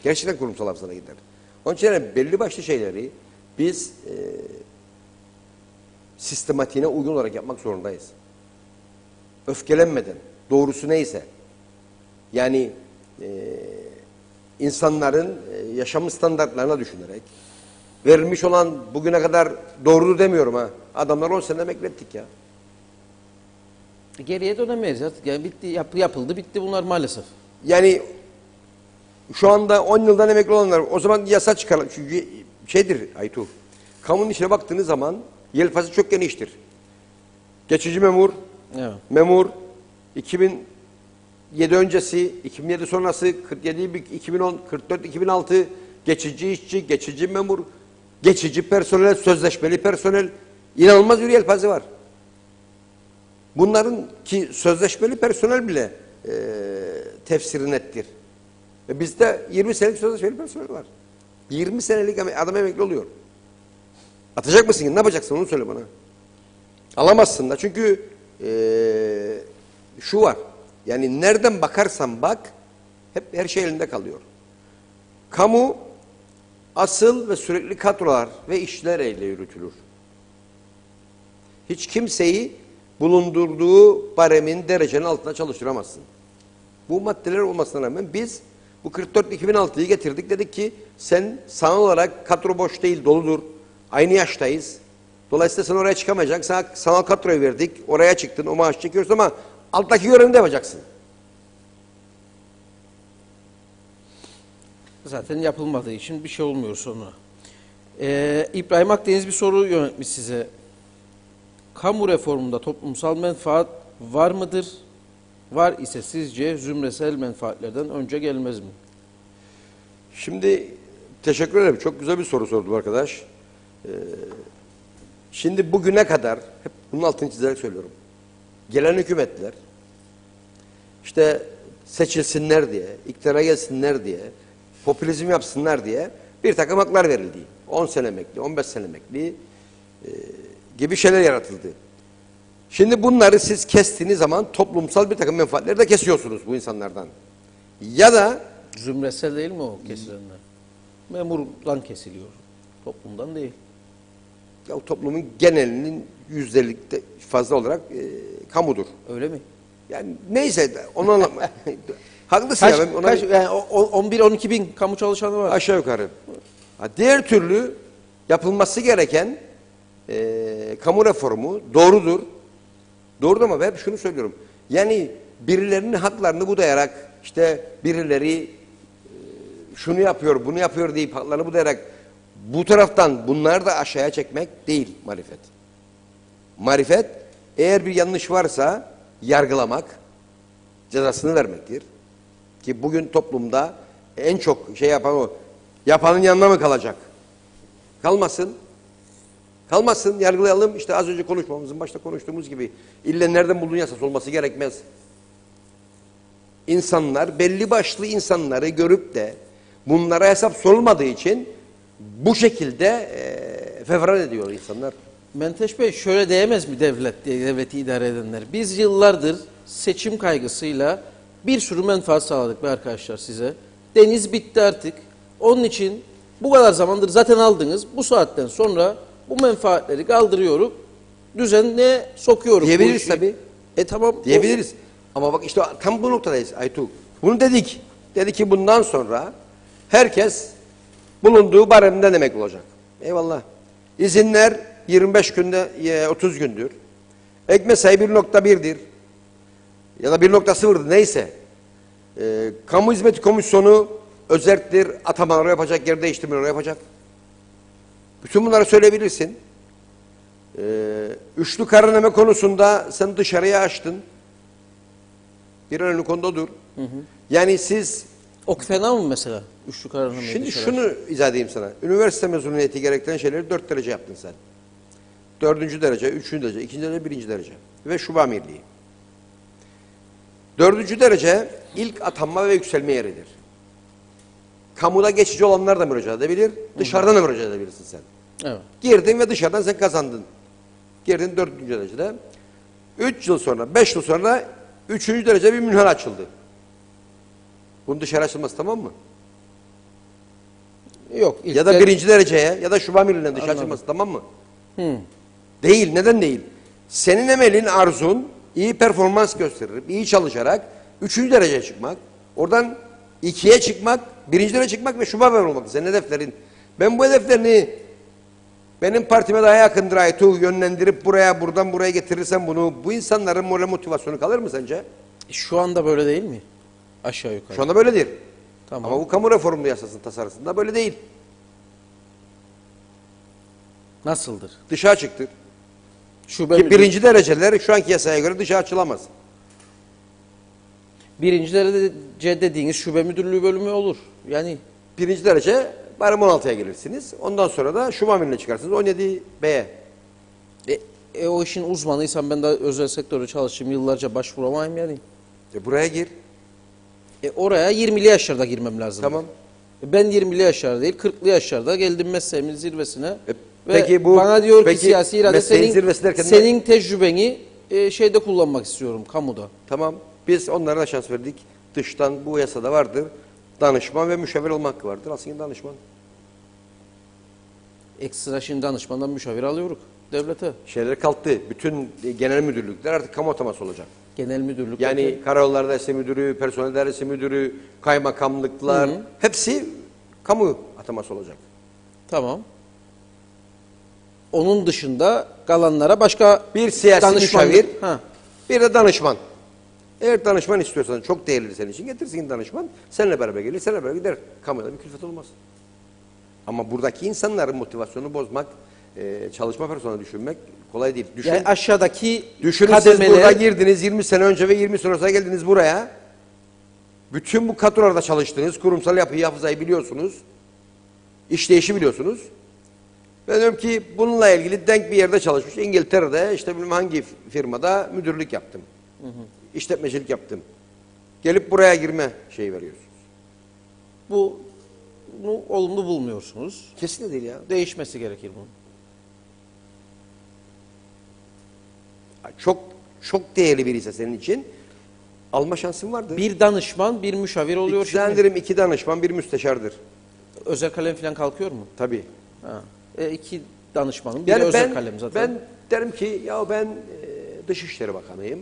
Gerçekten kurumsal hafızana gider. Onun için yani belli başlı şeyleri biz sistematiğine uygun olarak yapmak zorundayız. Öfkelenmeden, doğrusu neyse. Yani insanların yaşam standartlarına düşünerek, verilmiş olan bugüne kadar doğru demiyorum ha. Adamlar 10 sene emekli ettik ya. Geriye dönemeyiz artık. Yani bitti, yapıldı, bitti bunlar maalesef. Yani şu anda 10 yıldan emekli olanlar o zaman yasa çıkaralım. Çünkü şeydir Aytu. Kamunun içine baktığınız zaman yelpazı çok geniştir. Geçici memur, Evet. memur, 2007 öncesi, 2007 sonrası, 47, 2010, 44, 2006, geçici işçi, geçici memur, geçici personel, sözleşmeli personel, inanılmaz bir yelpaze var. Bunların ki sözleşmeli personel bile tefsiri nettir. Ve bizde 20 senelik sözleşmeli personel var. 20 senelik adam emekli oluyor. Atacak mısın? Ne yapacaksın? Onu söyle bana. Alamazsın da. Çünkü şu var. Yani nereden bakarsan bak hep her şey elinde kalıyor. Kamu asıl ve sürekli kadrolar ve işler ile yürütülür. Hiç kimseyi bulundurduğu baremin derecenin altına çalıştıramazsın. Bu maddeler olmasına rağmen biz bu 44-2006'yı getirdik. Dedik ki sen sanal olarak kadro boş değil doludur. Aynı yaştayız. Dolayısıyla sen oraya çıkamayacaksın. Sana sanal kadroyu verdik. Oraya çıktın. O maaş çekiyorsun ama alttaki görevini de yapacaksın. Zaten yapılmadığı için bir şey olmuyor sonra. İbrahim Akdeniz bir soru yönetmiş size. Kamu reformunda toplumsal menfaat var mıdır? Var ise sizce zümresel menfaatlerden önce gelmez mi? Şimdi teşekkür ederim. Çok güzel bir soru sordu arkadaş. Şimdi bugüne kadar hep bunun altını çizerek söylüyorum. Gelen hükümetler işte seçilsinler diye, iktidara gelsinler diye, popülizm yapsınlar diye bir takım haklar verildi. 10 sene emekli, 15 sene emekli gibi şeyler yaratıldı. Şimdi bunları siz kestiğiniz zaman toplumsal bir takım menfaatleri de kesiyorsunuz bu insanlardan. Ya da Zümresel değil mi o kesilenler? Memurdan kesiliyor. Toplumdan değil. ya, toplumun genelinin %50'de fazla olarak kamudur. Öyle mi? Yani neyse onu anlatma. Haklısın ya. Ben ona Yani 11-12 bin kamu çalışanı var. aşağı yukarı. Diğer türlü yapılması gereken kamu reformu doğrudur. Doğrudur ama ben hep şunu söylüyorum. Yani birilerinin haklarını budayarak işte birileri şunu yapıyor, bunu yapıyor deyip haklarını budayarak Bu taraftan bunları da aşağıya çekmek değil marifet. Marifet eğer bir yanlış varsa yargılamak, cezasını vermektir. Ki bugün toplumda en çok şey yapan o. Yapanın yanına mı kalacak? Kalmasın. Kalmasın, yargılayalım. İşte az önce konuşmamızın başta konuştuğumuz gibi ille nereden bulduğun yasası olması gerekmez. İnsanlar belli başlı insanları görüp de bunlara hesap sorulmadığı için bu şekilde fevran ediyor insanlar. Menteş Bey şöyle diyemez mi devleti idare edenler? Biz yıllardır seçim kaygısıyla bir sürü menfaat sağladık be arkadaşlar size. Deniz bitti artık. Onun için bu kadar zamandır zaten aldınız. Bu saatten sonra bu menfaatleri kaldırıyoruz. Düzenine sokuyoruz. Diyebiliriz tabii. Tamam. Diyebiliriz. Ama bak işte tam bu noktadayız Aytu. Bunu dedik. Dedi ki bundan sonra herkes bulunduğu baremden demek olacak. Eyvallah. İzinler 25 günde 30 gündür. Ek mesai 1.1'dir. Ya da 1.0'dır neyse. Kamu Hizmeti Komisyonu özelliktir. Atamaları yapacak, yer değiştirmeleri yapacak. Bütün bunları söyleyebilirsin. Üçlü kararname konusunda sen dışarıya açtın. Bir önemli konuda dur. Hı hı. Yani siz... O fena mı mesela? Üçlü kararnameyi şimdi şunu izah edeyim sana. Üniversite mezuniyeti gerektiren şeyleri 4 derece yaptın sen. 4. derece, 3. derece, 2. derece, 1. derece. Ve şube amirliği. 4. derece ilk atanma ve yükselme yeridir. Kamuda geçici olanlar da müracaat edebilir. Dışarıdan da müracaat edebilirsin sen. Evet. Girdin ve dışarıdan sen kazandın. Girdin 4. derecede. 3 yıl sonra, 5 yıl sonra 3. derece bir münhal açıldı. Bunun dışarı açılması tamam mı? Yok. Ya da 1. dereceye ya da şube amirliğinden dışarı açılması tamam mı? Değil. Neden değil? Senin emelin, arzun iyi performans gösterip, iyi çalışarak 3. dereceye çıkmak, oradan 2'ye çıkmak, 1. derece çıkmak ve şube amiri olmak. Senin hedeflerin. Ben bu hedeflerini benim partime daha yakındır Aytu yönlendirip buradan buraya getirirsem bunu, bu insanların moral motivasyonu kalır mı sence? Şu anda böyle değil mi? Aşağı yukarı. Şu anda böyledir. Tamam. Ama bu kamu reformu yasasının tasarısında böyle değil. Nasıldır? Dışa açıktır. Şube Ki 1. dereceler şu anki yasaya göre dışa açılamaz. 1. derece dediğiniz şube müdürlüğü bölümü olur. Yani 1. derece barem 16'ya gelirsiniz. Ondan sonra da şube amirine çıkarsınız 17B'ye. O işin uzmanıysam ben de özel sektörde çalışayım yıllarca başvuramayayım yani. Buraya gir. Oraya 20'li yaşlarda girmem lazım. Tamam. Ben 20'li yaşlarda değil 40'lı yaşlarda geldim mesleğimin zirvesine. Ve peki bu bana diyor ki peki siyasi irade mesleğin zirvesi derken senin tecrübeni şeyde kullanmak istiyorum kamuda. Tamam. Biz onlara da şans verdik. Dıştan bu yasada vardır. Danışman ve müşavir olma hakkı vardır. Aslında danışman. Ekstra şimdi danışmandan müşavir alıyoruz devlete. Şeyler kalktı. Bütün genel müdürlükler artık kamu ataması olacak. Genel müdürlük. Yani karayolları dairesi müdürü, personel dairesi müdürü, kaymakamlıklar hepsi kamu ataması olacak. Tamam. Onun dışında kalanlara başka bir siyasi müşavir, Ha. bir de danışman. Eğer danışman istiyorsan çok değerli senin için getirsin danışman. Seninle beraber gelir, seninle beraber gider. Kamuda bir külfet olmaz. Ama buradaki insanların motivasyonunu bozmak, çalışma personeli düşünmek kolay değil. Yani aşağıdaki düşünün kademeler... siz burada girdiniz 20 sene önce ve 20 sene sonra geldiniz buraya. Bütün bu kadrolarda çalıştınız. Kurumsal yapıyı, hafızayı biliyorsunuz. İşleyişi biliyorsunuz. Ben diyorum ki bununla ilgili denk bir yerde çalışmış. İngiltere'de işte bilmem hangi firmada müdürlük yaptım. İşletmecilik yaptım. Gelip buraya girme şeyi veriyorsunuz. Bunu olumlu bulmuyorsunuz. Kesinlikle değil ya. Değişmesi gerekir bunun. Çok değerli biriyse senin için alma şansın vardır. Bir danışman, bir müşavir oluyor. Zannederim 2 danışman, 1 müsteşardır. Özel kalem falan kalkıyor mu? Tabii. Ha. 2 danışmanın, biri Yani özel kalem zaten. Ben derim ki ya ben Dışişleri Bakanıyım.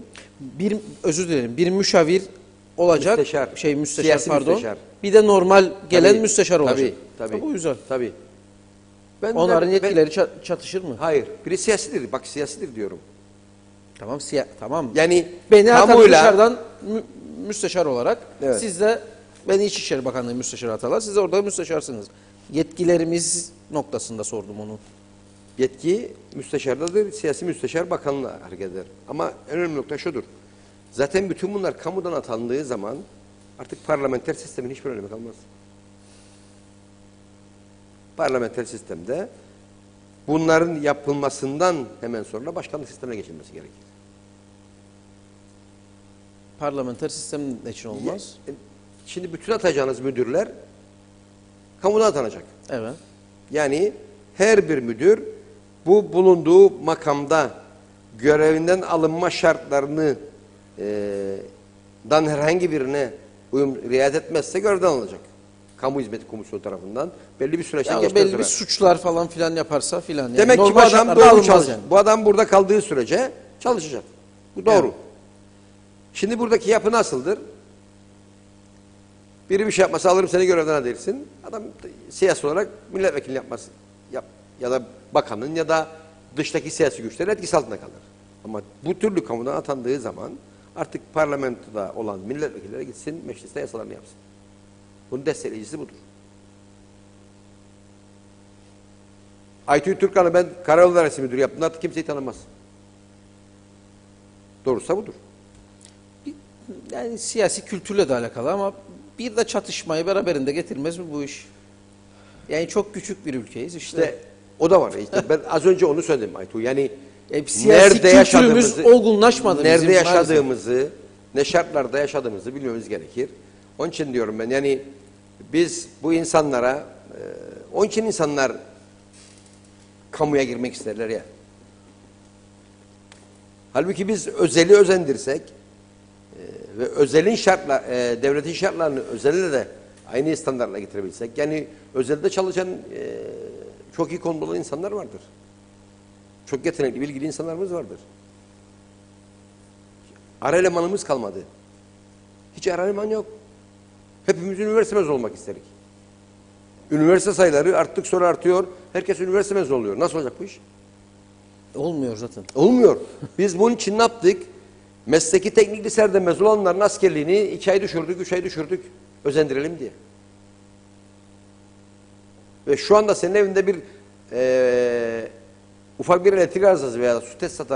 Özür dilerim. Bir müşavir olacak. Müsteşar Siyasi pardon. müsteşar. Bir de normal gelen Tabii, müsteşar olacak. Tabii. Bu güzel. Tabii. Onların yetkileri çatışır mı? Hayır. Biri siyasidir. Bak siyasidir diyorum. Tamam. Tamam. Yani beni kamuyla... dışarıdan müsteşar olarak Evet. siz de beni İçişleri Bakanlığı müsteşarı atarlar. Siz de orada müsteşarsınız. Yetkilerimiz noktasında sordum onu. Yetki müsteşardadır. Siyasi müsteşar bakanla hareket eder. Ama en önemli nokta şudur. Zaten bütün bunlar kamudan atandığı zaman artık parlamenter sistemin hiçbir önemi kalmaz. Parlamenter sistemde bunların yapılmasından hemen sonra başkanlık sistemine geçilmesi gerekir. Parlamenter sistem ne için olmaz? Şimdi bütün atacağınız müdürler kamudan atanacak. Evet. Yani her bir müdür bu bulunduğu makamda görevinden alınma şartlarını dan herhangi birine riayet etmezse görevden alınacak. Kamu Hizmeti Komisyonu tarafından belli bir süreçten Yani geçtikten belli sonra. bir suçlar falan filan yaparsa filan. Yani Demek ki bu normal adam şartlarda doğru alınmaz çalışacak. yani. Bu adam burada kaldığı sürece çalışacak. Bu doğru. Evet. Şimdi buradaki yapı nasıldır? Biri bir şey yapmasa alırım seni görevden edersin. Adam siyasi olarak milletvekili yapması ya da bakanın ya da dıştaki siyasi güçlerin etkisi altında kalır. Ama bu türlü kamudan atandığı zaman artık parlamentoda olan milletvekilleri gitsin mecliste yasalarını yapsın. Bunun destekleyicisi budur. Aytül Türkan'ı ben Karayolu Dairesi Müdürü yaptığımda artık kimseyi tanımaz. Doğrusu budur. Yani siyasi kültürle de alakalı ama bir de çatışmayı beraberinde getirmez mi bu iş? Yani çok küçük bir ülkeyiz işte. İşte o da var. İşte ben az önce onu söyledim Aytu. Yani siyasi kültürümüz olgunlaşmadı nerede bizim yaşadığımızı, ne şartlarda yaşadığımızı bilmemiz gerekir. Onun için diyorum ben yani biz bu insanlara, onun için insanlar kamuya girmek isterler ya. Halbuki biz özeli özendirsek ve özelin devletin şartlarını özelde de aynı standartla getirebilsek, yani özelde çalışan çok iyi konumda olan insanlar vardır. Çok yetenekli, bilgili insanlarımız vardır. Ara elemanımız kalmadı. Hiç ara eleman yok. Hepimiz üniversite mezunu olmak isterik. Üniversite sayıları arttık sonra artıyor. Herkes üniversite mezunu oluyor. Nasıl olacak bu iş? Olmuyor zaten. Olmuyor. Biz bunun için ne yaptık? Mesleki teknik lisede mezun olanların askerliğini 2 ay düşürdük, 3 ay düşürdük. Özendirelim diye. Ve şu anda senin evinde bir ufak bir elektrik arızası veya su tesisatı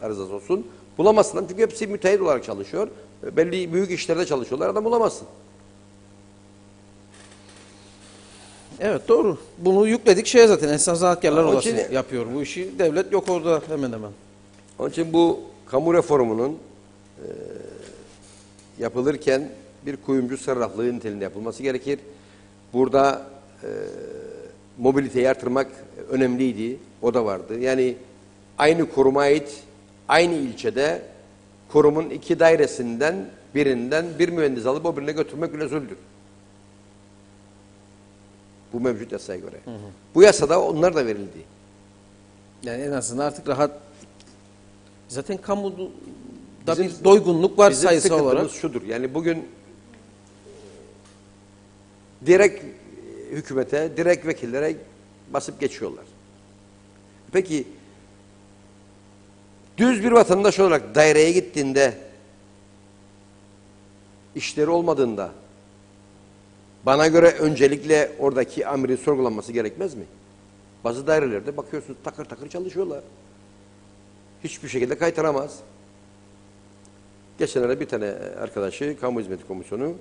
arızası olsun. Bulamazsın. Çünkü hepsi müteahhit olarak çalışıyor. Belli büyük işlerde çalışıyorlar. Adam bulamazsın. Evet doğru. Bunu yükledik şeye zaten. Esnaf Sanatkarlar Onun Odası için- yapıyor bu işi. Devlet yok orada hemen hemen. Onun için bu kamu reformunun yapılırken bir kuyumcu sarraflığı niteliğinde yapılması gerekir. Burada mobiliteyi artırmak önemliydi. O da vardı. Yani aynı kuruma ait aynı ilçede kurumun 2 dairesinden birinden bir mühendis alıp o birine götürmek bile zulümdür. Bu mevcut yasaya göre. Hı hı. Bu yasada onlar da verildi. Yani en azından artık rahat. Zaten kamuda Bizim- bir doygunluk var Bizim sayısı sıkıntımız olarak. şudur. Yani bugün direkt hükümete, direkt vekillere basıp geçiyorlar. Peki düz bir vatandaş olarak daireye gittiğinde işleri olmadığında bana göre öncelikle oradaki amirin sorgulanması gerekmez mi? Bazı dairelerde bakıyorsunuz takır takır çalışıyorlar. Hiçbir şekilde kaytaramaz. Geçenlerde bir tane arkadaşı Kamu Hizmeti Komisyonu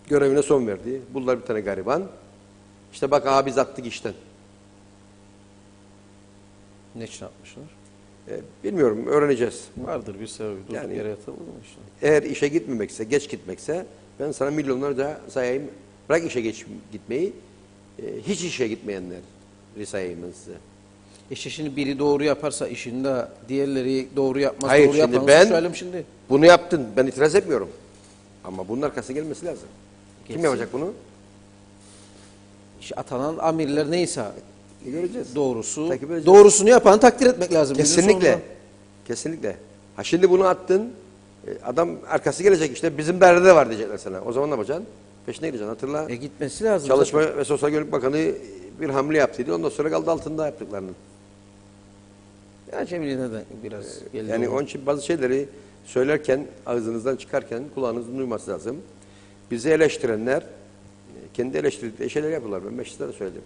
görevine son verdi. Buldular bir tane gariban. İşte bak abi biz attık işten. Ne için yapmışlar? Bilmiyorum öğreneceğiz. Vardır bir sebebi. Durduk Yani- yere yatılır mı işte? Eğer işe gitmemekse, geç gitmekse ben sana milyonlarca sayayım. Bırak işe geç gitmeyi. Hiç işe gitmeyenler sayayım ben size. İşte şimdi biri doğru yaparsa işinde diğerleri doğru yapmaz. Hayır, doğru şimdi yapanı ben- suçlayalım şimdi. Bunu yaptın. Ben itiraz etmiyorum. Ama bunun arkasına gelmesi lazım. Kim Geçsin. yapacak bunu? İşte atanan amirler neyse Göreceğiz. doğrusu. Takip edeceğiz. Doğrusunu yapanı takdir etmek lazım. günün Kesinlikle. sonunda. Kesinlikle. Ha şimdi bunu attın. Adam arkası gelecek işte bizim dairede var diyecekler sana. O zaman ne yapacaksın? Peşine gideceksin. Hatırla. Gitmesi lazım. Çalışma zaten. ve Sosyal Güvenlik Bakanı bir hamle yaptıydı. Ondan sonra kaldı altında yaptıklarının. Acemiliğine de biraz geldi. Yani onun. onun için bazı şeyleri söylerken, ağzınızdan çıkarken kulağınızın duyması lazım. Bizi eleştirenler kendi eleştirdikleri şeyler yapıyorlar. Ben mecliste de söyledim.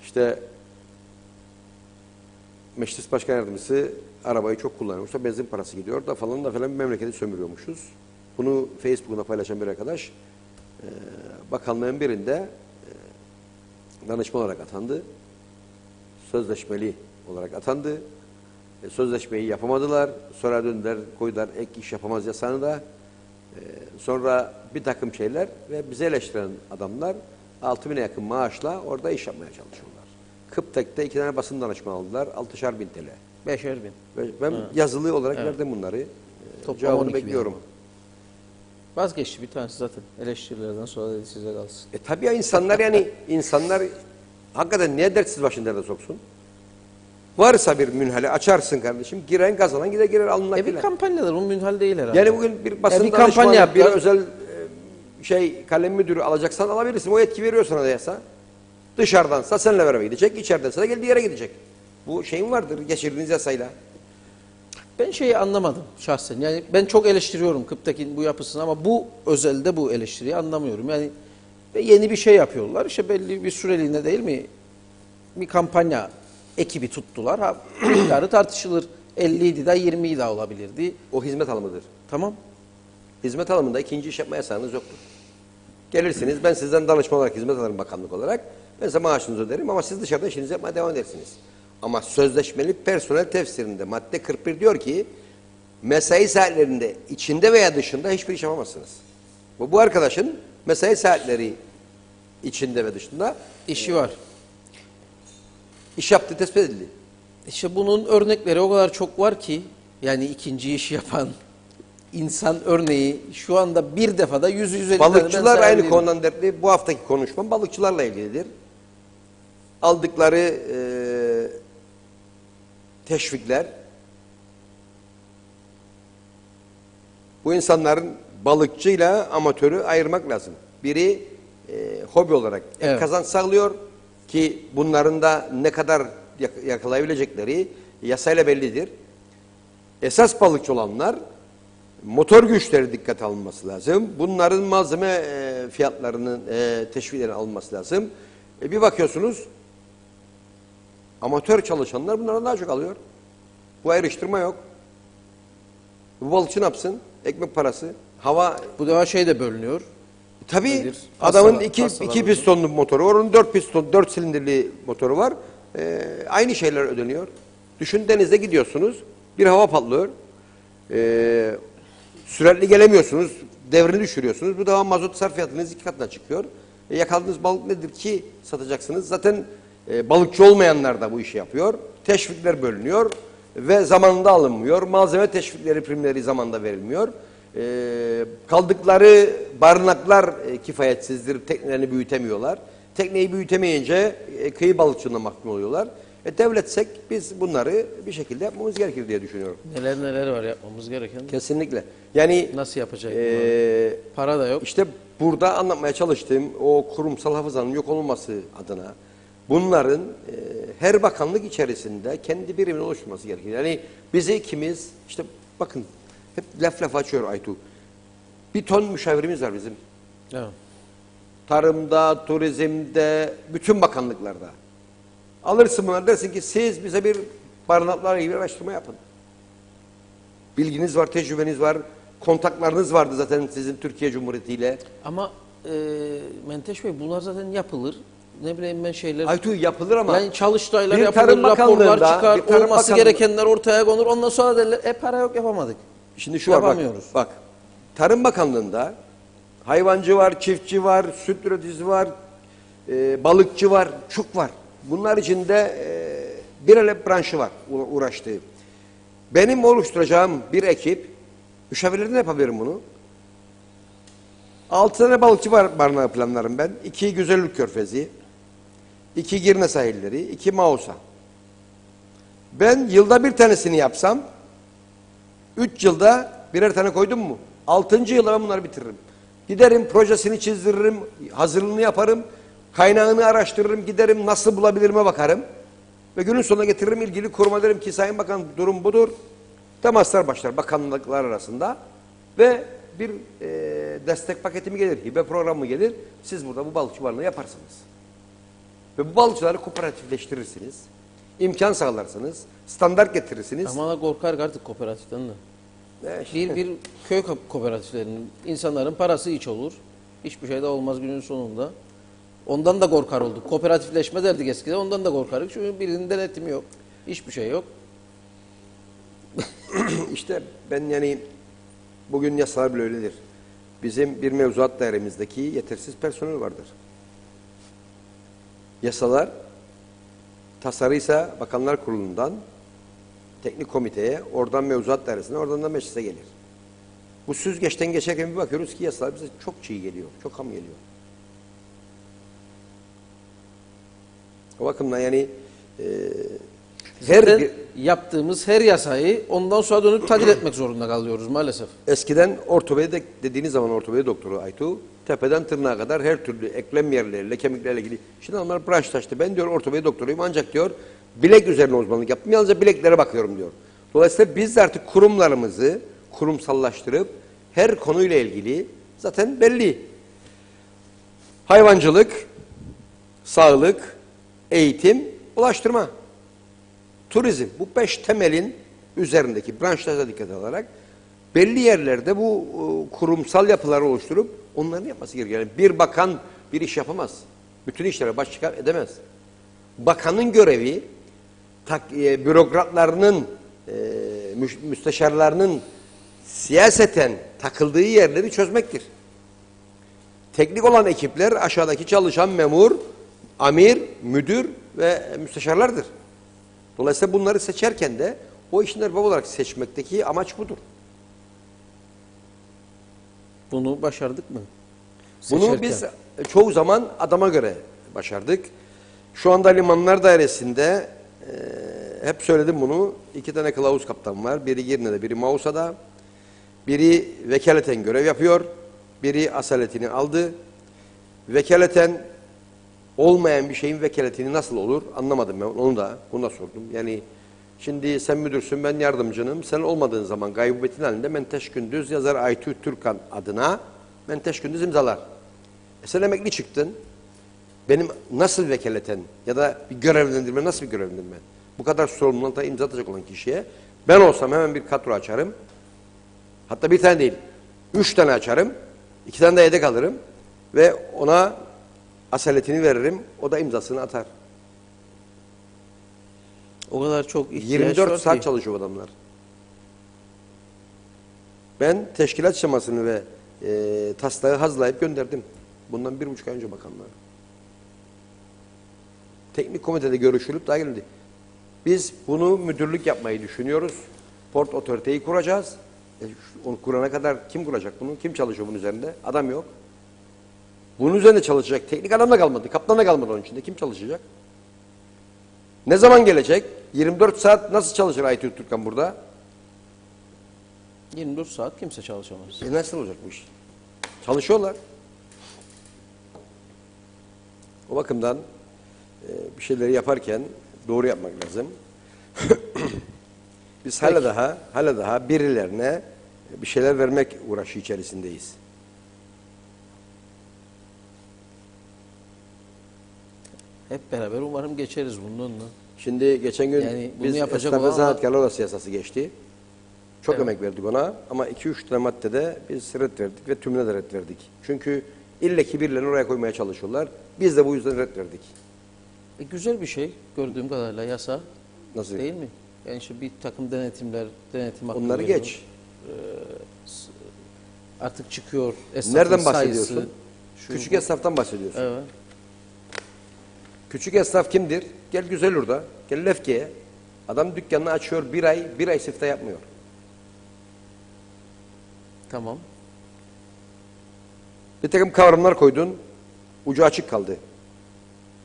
İşte meclis başkan yardımcısı arabayı çok kullanıyormuş. Benzin parası gidiyor da falan da falan bir memleketi sömürüyormuşuz. Bunu Facebook'una paylaşan bir arkadaş bakanlığın birinde danışman olarak atandı. Sözleşmeli olarak atandı. Sözleşmeyi yapamadılar. Sonra döndüler, koydular ek iş yapamaz yasağını da. Sonra bir takım şeyler ve bizi eleştiren adamlar 6.000'e yakın maaşla orada iş yapmaya çalışıyorlar. Kıptek'te 2 tane basın danışmanı aldılar. 6'şar bin TL. 5'er bin. Ben yazılı olarak verdim bunları. Toplam Cevabını 12 bin bekliyorum. ama. Vazgeçti bir tanesi zaten. Eleştirilerden sonra dedi size kalsın. Tabii ya insanlar yani insanlar hakikaten niye dertsiz başını derde soksun? Varsa bir münhale açarsın kardeşim. Giren kazanan girer alnına Bir kampanyadır. Bu münhal değil herhalde. Yani bugün bir basın bir kampanya danışmanı, bir yaptılar. özel kalem müdürü alacaksan alabilirsin. O yetki veriyor sana da yasa. Dışarıdansa seninle beraber gidecek. İçeridense de geldiği yere gidecek. Bu şeyin vardır geçirdiğiniz yasayla. Ben şeyi anlamadım şahsen. Yani ben çok eleştiriyorum Kıptek'in bu yapısını ama bu özelde bu eleştiriyi anlamıyorum. Yani yeni bir şey yapıyorlar. İşte belli bir süreliğine değil mi? Bir kampanya ekibi tuttular. Ha, miktarı tartışılır. 50'ydi de 20'yi de olabilirdi. O hizmet alımıdır. Tamam. Hizmet alımında ikinci iş yapma yasağınız yoktur. Gelirsiniz, ben sizden danışman olarak hizmet alırım bakanlık olarak. Ben size maaşınızı öderim ama siz dışarıda işinizi yapmaya devam edersiniz. Ama sözleşmeli personel tefsirinde madde 41 diyor ki mesai saatlerinde içinde veya dışında hiçbir iş yapamazsınız. Bu arkadaşın mesai saatleri içinde ve dışında İşi var. iş yaptığı tespit edildi. İşte bunun örnekleri o kadar çok var ki yani ikinci iş yapan insan örneği şu anda bir defada 100-150 Balıkçılar aynı konudan dertli. Bu haftaki konuşmam balıkçılarla ilgilidir. Aldıkları teşvikler bu insanların balıkçıyla amatörü ayırmak lazım. Biri hobi olarak kazanç sağlıyor ki bunların da ne kadar yakalayabilecekleri yasayla bellidir. Esas balıkçı olanlar motor güçleri dikkate alınması lazım. Bunların malzeme fiyatlarının teşviklerinin alınması lazım. Bir bakıyorsunuz amatör çalışanlar bunlardan daha çok alıyor. Bu ayrıştırma yok. Bu balıkçı ne yapsın? Ekmek parası, hava. Bu defa şey de bölünüyor. Tabii Nedir? adamın iki pistonlu motoru var, onun 4 silindirli motoru var. Aynı şeyler ödeniyor. Düşün denizde gidiyorsunuz, bir hava patlıyor. Sürekli gelemiyorsunuz, devrini düşürüyorsunuz. Bu defa mazot sarfiyatınız 2 katına çıkıyor. Yakaladığınız balık nedir ki satacaksınız? Zaten balıkçı olmayanlar da bu işi yapıyor. Teşvikler bölünüyor ve zamanında alınmıyor. Malzeme teşvikleri, primleri zamanında verilmiyor. Kaldıkları barınaklar kifayetsizdir. Teknelerini büyütemiyorlar. Tekneyi büyütemeyince kıyı balıkçılığına mahkum oluyorlar. Devletsek biz bunları bir şekilde yapmamız gerekir diye düşünüyorum. Neler var yapmamız gereken. Kesinlikle. Yani nasıl yapacak? Para da yok. İşte burada anlatmaya çalıştığım o kurumsal hafızanın yok olması adına bunların her bakanlık içerisinde kendi birimini oluşturması gerekir. Yani bizi ikimiz işte bakın hep laf açıyor Aytu. Bir ton müşavirimiz var bizim. Evet. Tarımda, turizmde, bütün bakanlıklarda. Alırsın bunları dersin ki siz bize bir barınaklarla ilgili araştırma yapın. Bilginiz var, tecrübeniz var, kontaklarınız vardı zaten sizin Türkiye Cumhuriyeti ile. Ama Menteş Bey bunlar zaten yapılır. Ne bileyim ben şeyler. Aytu yapılır ama. Yani çalıştaylar bir yapılır, Tarım raporlar Bakanlığı'nda, çıkar, olması gerekenler ortaya konur. Ondan sonra derler para yok yapamadık. Şimdi şu var bak. Tarım Bakanlığı'nda hayvancı var, çiftçi var, süt üreticisi var, balıkçı var, çok var. Bunlar içinde bir ele branşı var uğraştığı. Benim oluşturacağım bir ekip, müşavirlerden yapabilirim bunu. 6 tane balıkçı var barınağı planlarım ben. 2 Güzellik Körfezi, 2 Girne sahilleri, 2 Mausa. Ben yılda bir tanesini yapsam, 3 yılda birer tane koydum mu? 6. yılda ben bunları bitiririm. Giderim, projesini çizdiririm, hazırlığını yaparım, kaynağını araştırırım, giderim, nasıl bulabilirime bakarım. Ve günün sonuna getiririm, ilgili kuruma derim ki Sayın Bakan durum budur. Temaslar başlar bakanlıklar arasında ve bir destek paketi mi gelir, hibe programı mı gelir? Siz burada bu balıkçı varlığı yaparsınız. Ve bu balıkçıları kooperatifleştirirsiniz. İmkan sağlarsınız. Standart getirirsiniz. Ama da korkar artık kooperatiften de. Bir köy kooperatiflerinin insanların parası hiç olur. Hiçbir şey de olmaz günün sonunda. Ondan da korkar olduk. Kooperatifleşme derdik eskiden. Ondan da korkardık. Çünkü birinin denetimi yok. Hiçbir şey yok. İşte ben yani bugün yasalar bile öyledir. Bizim bir mevzuat dairemizdeki yetersiz personel vardır. Yasalar tasarıysa Bakanlar Kurulu'ndan teknik komiteye, oradan mevzuat dairesine, oradan da meclise gelir. Bu süzgeçten geçerken bir bakıyoruz ki yasalar bize çok çiğ geliyor, çok ham geliyor. O bakımdan yani yaptığımız her yasayı ondan sonra dönüp tadil etmek zorunda kalıyoruz maalesef. eskiden ortopedi dediğiniz zaman ortopedi doktoru Aytu, tepeden tırnağa kadar her türlü eklem yerleriyle, kemiklerle ilgili. Şimdi onlar branş taştı. Ben diyor ortopedi doktoruyum ancak diyor bilek üzerine uzmanlık yaptım. Yalnızca bileklere bakıyorum diyor. Dolayısıyla biz de artık kurumlarımızı kurumsallaştırıp her konuyla ilgili zaten belli. Hayvancılık, sağlık, eğitim, ulaştırma, turizm. Bu 5 temelin üzerindeki branşlara dikkat alarak belli yerlerde bu kurumsal yapıları oluşturup onların yapması gerekiyor. Yani bir bakan bir iş yapamaz. Bütün işlere baş çıkar edemez. Bakanın görevi bürokratlarının, müsteşarlarının siyaseten takıldığı yerleri çözmektir. Teknik olan ekipler aşağıdaki çalışan memur, amir, müdür ve müsteşarlardır. Dolayısıyla bunları seçerken de o işin erbabı olarak seçmekteki amaç budur. Bunu başardık mı? Bunu biz çoğu zaman adama göre başardık. Şu anda Limanlar Dairesi'nde hep söyledim bunu. 2 tane kılavuz kaptan var. Biri Girne'de, biri Mausa'da. Biri vekaleten görev yapıyor. Biri asaletini aldı. Vekaleten olmayan bir şeyin vekaletini nasıl olur anlamadım ben. Bunu da sordum. Yani şimdi sen müdürsün, ben yardımcınım. Sen olmadığın zaman gaybiyetin halinde Menteş Gündüz yazar Aytu Türkan adına Menteş Gündüz imzalar. Sen emekli çıktın. Benim nasıl vekaleten ya da bir görevlendirme nasıl bir görevlendirme? Bu kadar sorumluluğa imza atacak olan kişiye ben olsam hemen bir kadro açarım. Hatta bir tane değil, 3 tane açarım. 2 tane de yedek alırım. Ve ona asaletini veririm. O da imzasını atar. O kadar çok ihtiyaç 24 var saat ki. çalışıyor adamlar. Ben teşkilat şemasını ve taslağı hazırlayıp gönderdim. Bundan 1,5 ay önce bakanlığa. Teknik komitede görüşülüp daha geldi. Biz bunu müdürlük yapmayı düşünüyoruz. Port otoriteyi kuracağız. Onu kurana kadar kim kuracak bunu? Kim çalışıyor bunun üzerinde? Adam yok. Bunun üzerinde çalışacak teknik adam da kalmadı. Kaptan da kalmadı onun içinde. Kim çalışacak? Ne zaman gelecek? 24 saat nasıl çalışır Aytu Türkan burada? 24 saat kimse çalışamaz. Nasıl olacak bu iş? Çalışıyorlar. O bakımdan bir şeyleri yaparken doğru yapmak lazım. Biz hala daha birilerine bir şeyler vermek uğraşı içerisindeyiz. Hep beraber umarım geçeriz bundan da. Şimdi geçen gün Yani bunu biz yapacak Esnaf ve olan- Sanatkarlar Odası yasası geçti. Çok Evet. emek verdik ona ama 2-3 tane maddede biz ret verdik ve tümüne de ret verdik. Çünkü illeki birilerini oraya koymaya çalışıyorlar. Biz de bu yüzden ret verdik. Güzel bir şey gördüğüm kadarıyla yasa. Nasıl? Değil mi? Yani işte bir takım denetim hakkı Onları veriyor. geç. Artık çıkıyor esnafın Nereden sayısı. bahsediyorsun? Küçük esnaftan bahsediyorsun. Evet. Küçük esnaf kimdir? Gel Güzelur'da, gel Lefke'ye. Adam dükkanını açıyor bir ay siftah yapmıyor. Tamam. Bir takım kavramlar koydun, ucu açık kaldı.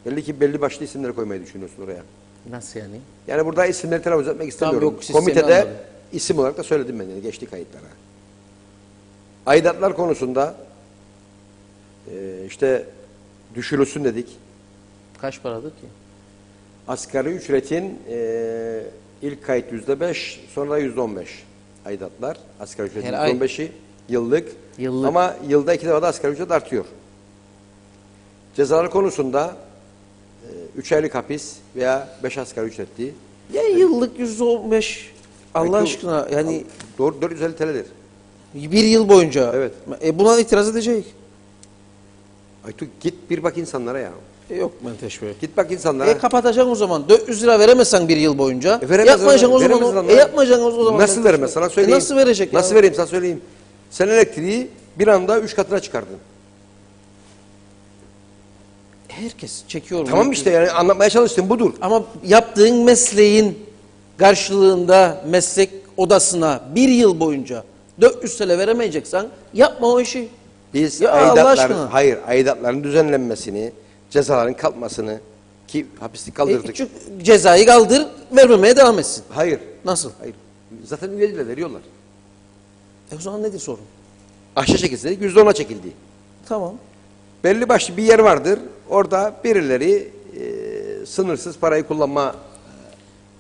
Belli ki belli başlı isimleri koymayı düşünüyorsun oraya. Nasıl yani? Yani burada isimleri telaffuz etmek istemiyorum. yok, sistemi Komitede anladım. isim olarak da söyledim ben yani geçti kayıtlara. Aidatlar konusunda işte düşürülsün dedik. Kaç paradır ki? Asgari ücretin ilk kayıt %5, sonra %15 aidatlar. Asgari ücretin Her ay. %15'i Yıllık. Yıllık. Ama yılda 2 defa da asgari ücret artıyor. Cezalar konusunda 3 aylık hapis veya 5 asgari ücretli. Ya yıllık %15 Allah Belki aşkına yani Doğru 450 TL'dir. bir yıl boyunca. Evet. Buna itiraz edecek. Aytu git bir bak insanlara ya. Yok Menteş Bey. Git bak insanlara. Kapatacaksın o zaman. 400 lira veremezsen bir yıl boyunca. Veremez Yapmayacaksın o zaman. veremez lan. Yapmayacaksın o zaman. Nasıl veremez sana söyleyeyim. Nasıl verecek Nasıl ya? vereyim sana söyleyeyim. Sen elektriği bir anda 3 katına çıkardın. Herkes çekiyor. Tamam bunu. işte yani anlatmaya çalıştım budur. Ama yaptığın mesleğin karşılığında meslek odasına bir yıl boyunca 400 TL veremeyeceksen yapma o işi. Biz Ya Allah aşkına. aidatların düzenlenmesini, cezaların kalkmasını ki hapislik kaldırdık. Çünkü cezayı kaldır, vermemeye devam etsin. Hayır. Nasıl? Hayır. Zaten üyeliğiyle veriyorlar. O zaman nedir sorun? Aşağı çekilse %10'a çekildi. Tamam. Belli başlı bir yer vardır. Orada birileri sınırsız parayı kullanma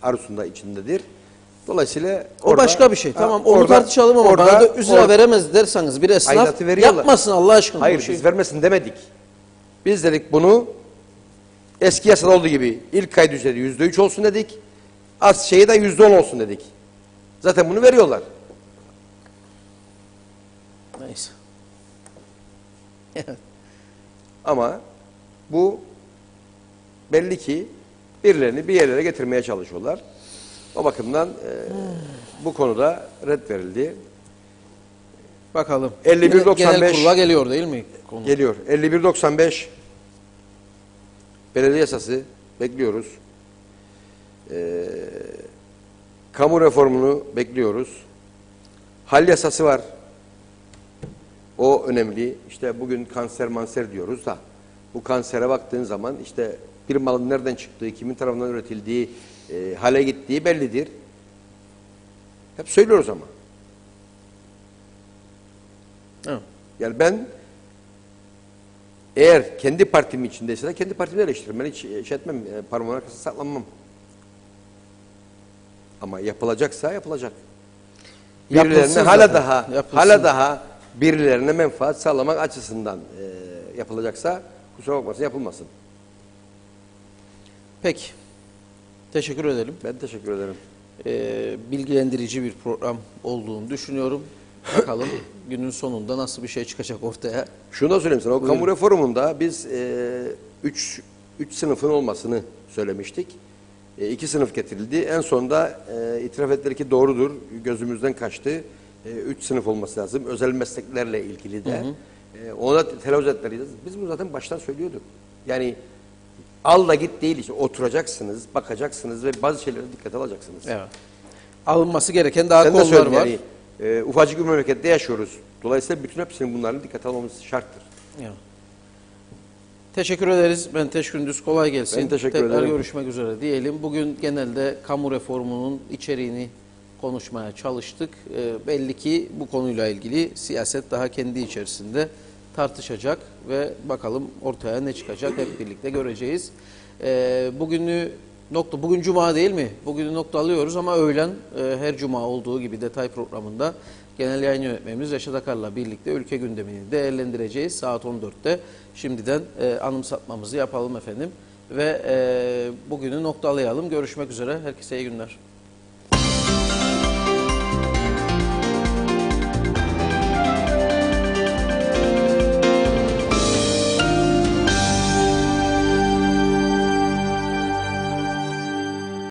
arzusunda içindedir. Dolayısıyla O başka bir şey. Tamam onu tartışalım ama bana 400 lira veremez derseniz bir esnaf aidatı veriyorlar. yapmasın Allah aşkına. Hayır bu şey. biz vermesin demedik. Biz dedik bunu eski yasada olduğu gibi ilk kayıt ücreti %3 olsun dedik. Az şeyi de %10 olsun dedik. Zaten bunu veriyorlar. Neyse. Ama bu belli ki birilerini bir yerlere getirmeye çalışıyorlar. O bakımdan bu konuda red verildi. Bakalım. 51.95 Genel kurula geliyor değil mi? Konu. Geliyor. 51.95 belediye yasası bekliyoruz. Kamu reformunu bekliyoruz. Hal yasası var. O önemli. İşte bugün kanser diyoruz da bu kansere baktığın zaman işte bir malın nereden çıktığı, kimin tarafından üretildiği, hale gittiği bellidir. Hep söylüyoruz ama. Evet. Yani ben eğer kendi partimin içindeyse de kendi partimi eleştiririm. Ben hiç şey etmem, parmağımın arkasına saklanmam. Ama yapılacaksa yapılacak. Birilerine Yapılsın hala zaten. daha Yapılsın. birilerine menfaat sağlamak açısından yapılacaksa kusura bakmasın yapılmasın. Peki. Teşekkür edelim. Ben teşekkür ederim. Bilgilendirici bir program olduğunu düşünüyorum. Bakalım günün sonunda nasıl bir şey çıkacak ortaya. Şunu da söyleyeyim sana. O Buyurun. kamu reformunda biz 3 sınıfın olmasını söylemiştik. 2 sınıf getirildi. En sonunda itiraf ettiler ki doğrudur. Gözümüzden kaçtı. 3 sınıf olması lazım. Özel mesleklerle ilgili de. Ona telaffuz ettiler. Biz bunu zaten baştan söylüyorduk. Yani al da git değil işte. Oturacaksınız, bakacaksınız ve bazı şeylere dikkat alacaksınız. Evet. Alınması gereken daha Sen de konular söyledin var. yani ufacık bir memlekette yaşıyoruz. Dolayısıyla bütün hepsinin bunların dikkat almamız şarttır. Evet. Teşekkür ederiz. Ben Teş Gündüz. Kolay gelsin. Ben teşekkür Tekrar ederim. görüşmek üzere diyelim. Bugün genelde kamu reformunun içeriğini konuşmaya çalıştık. Belli ki bu konuyla ilgili siyaset daha kendi içerisinde tartışacak ve bakalım ortaya ne çıkacak hep birlikte göreceğiz. Bugün Cuma değil mi? Bugünü nokta alıyoruz ama öğlen her Cuma olduğu gibi detay programında genel yayın yönetmenimiz Reşat Akar'la birlikte ülke gündemini değerlendireceğiz saat 14'te. Şimdiden anımsatmamızı yapalım efendim ve bugünü noktalayalım. Görüşmek üzere. Herkese iyi günler.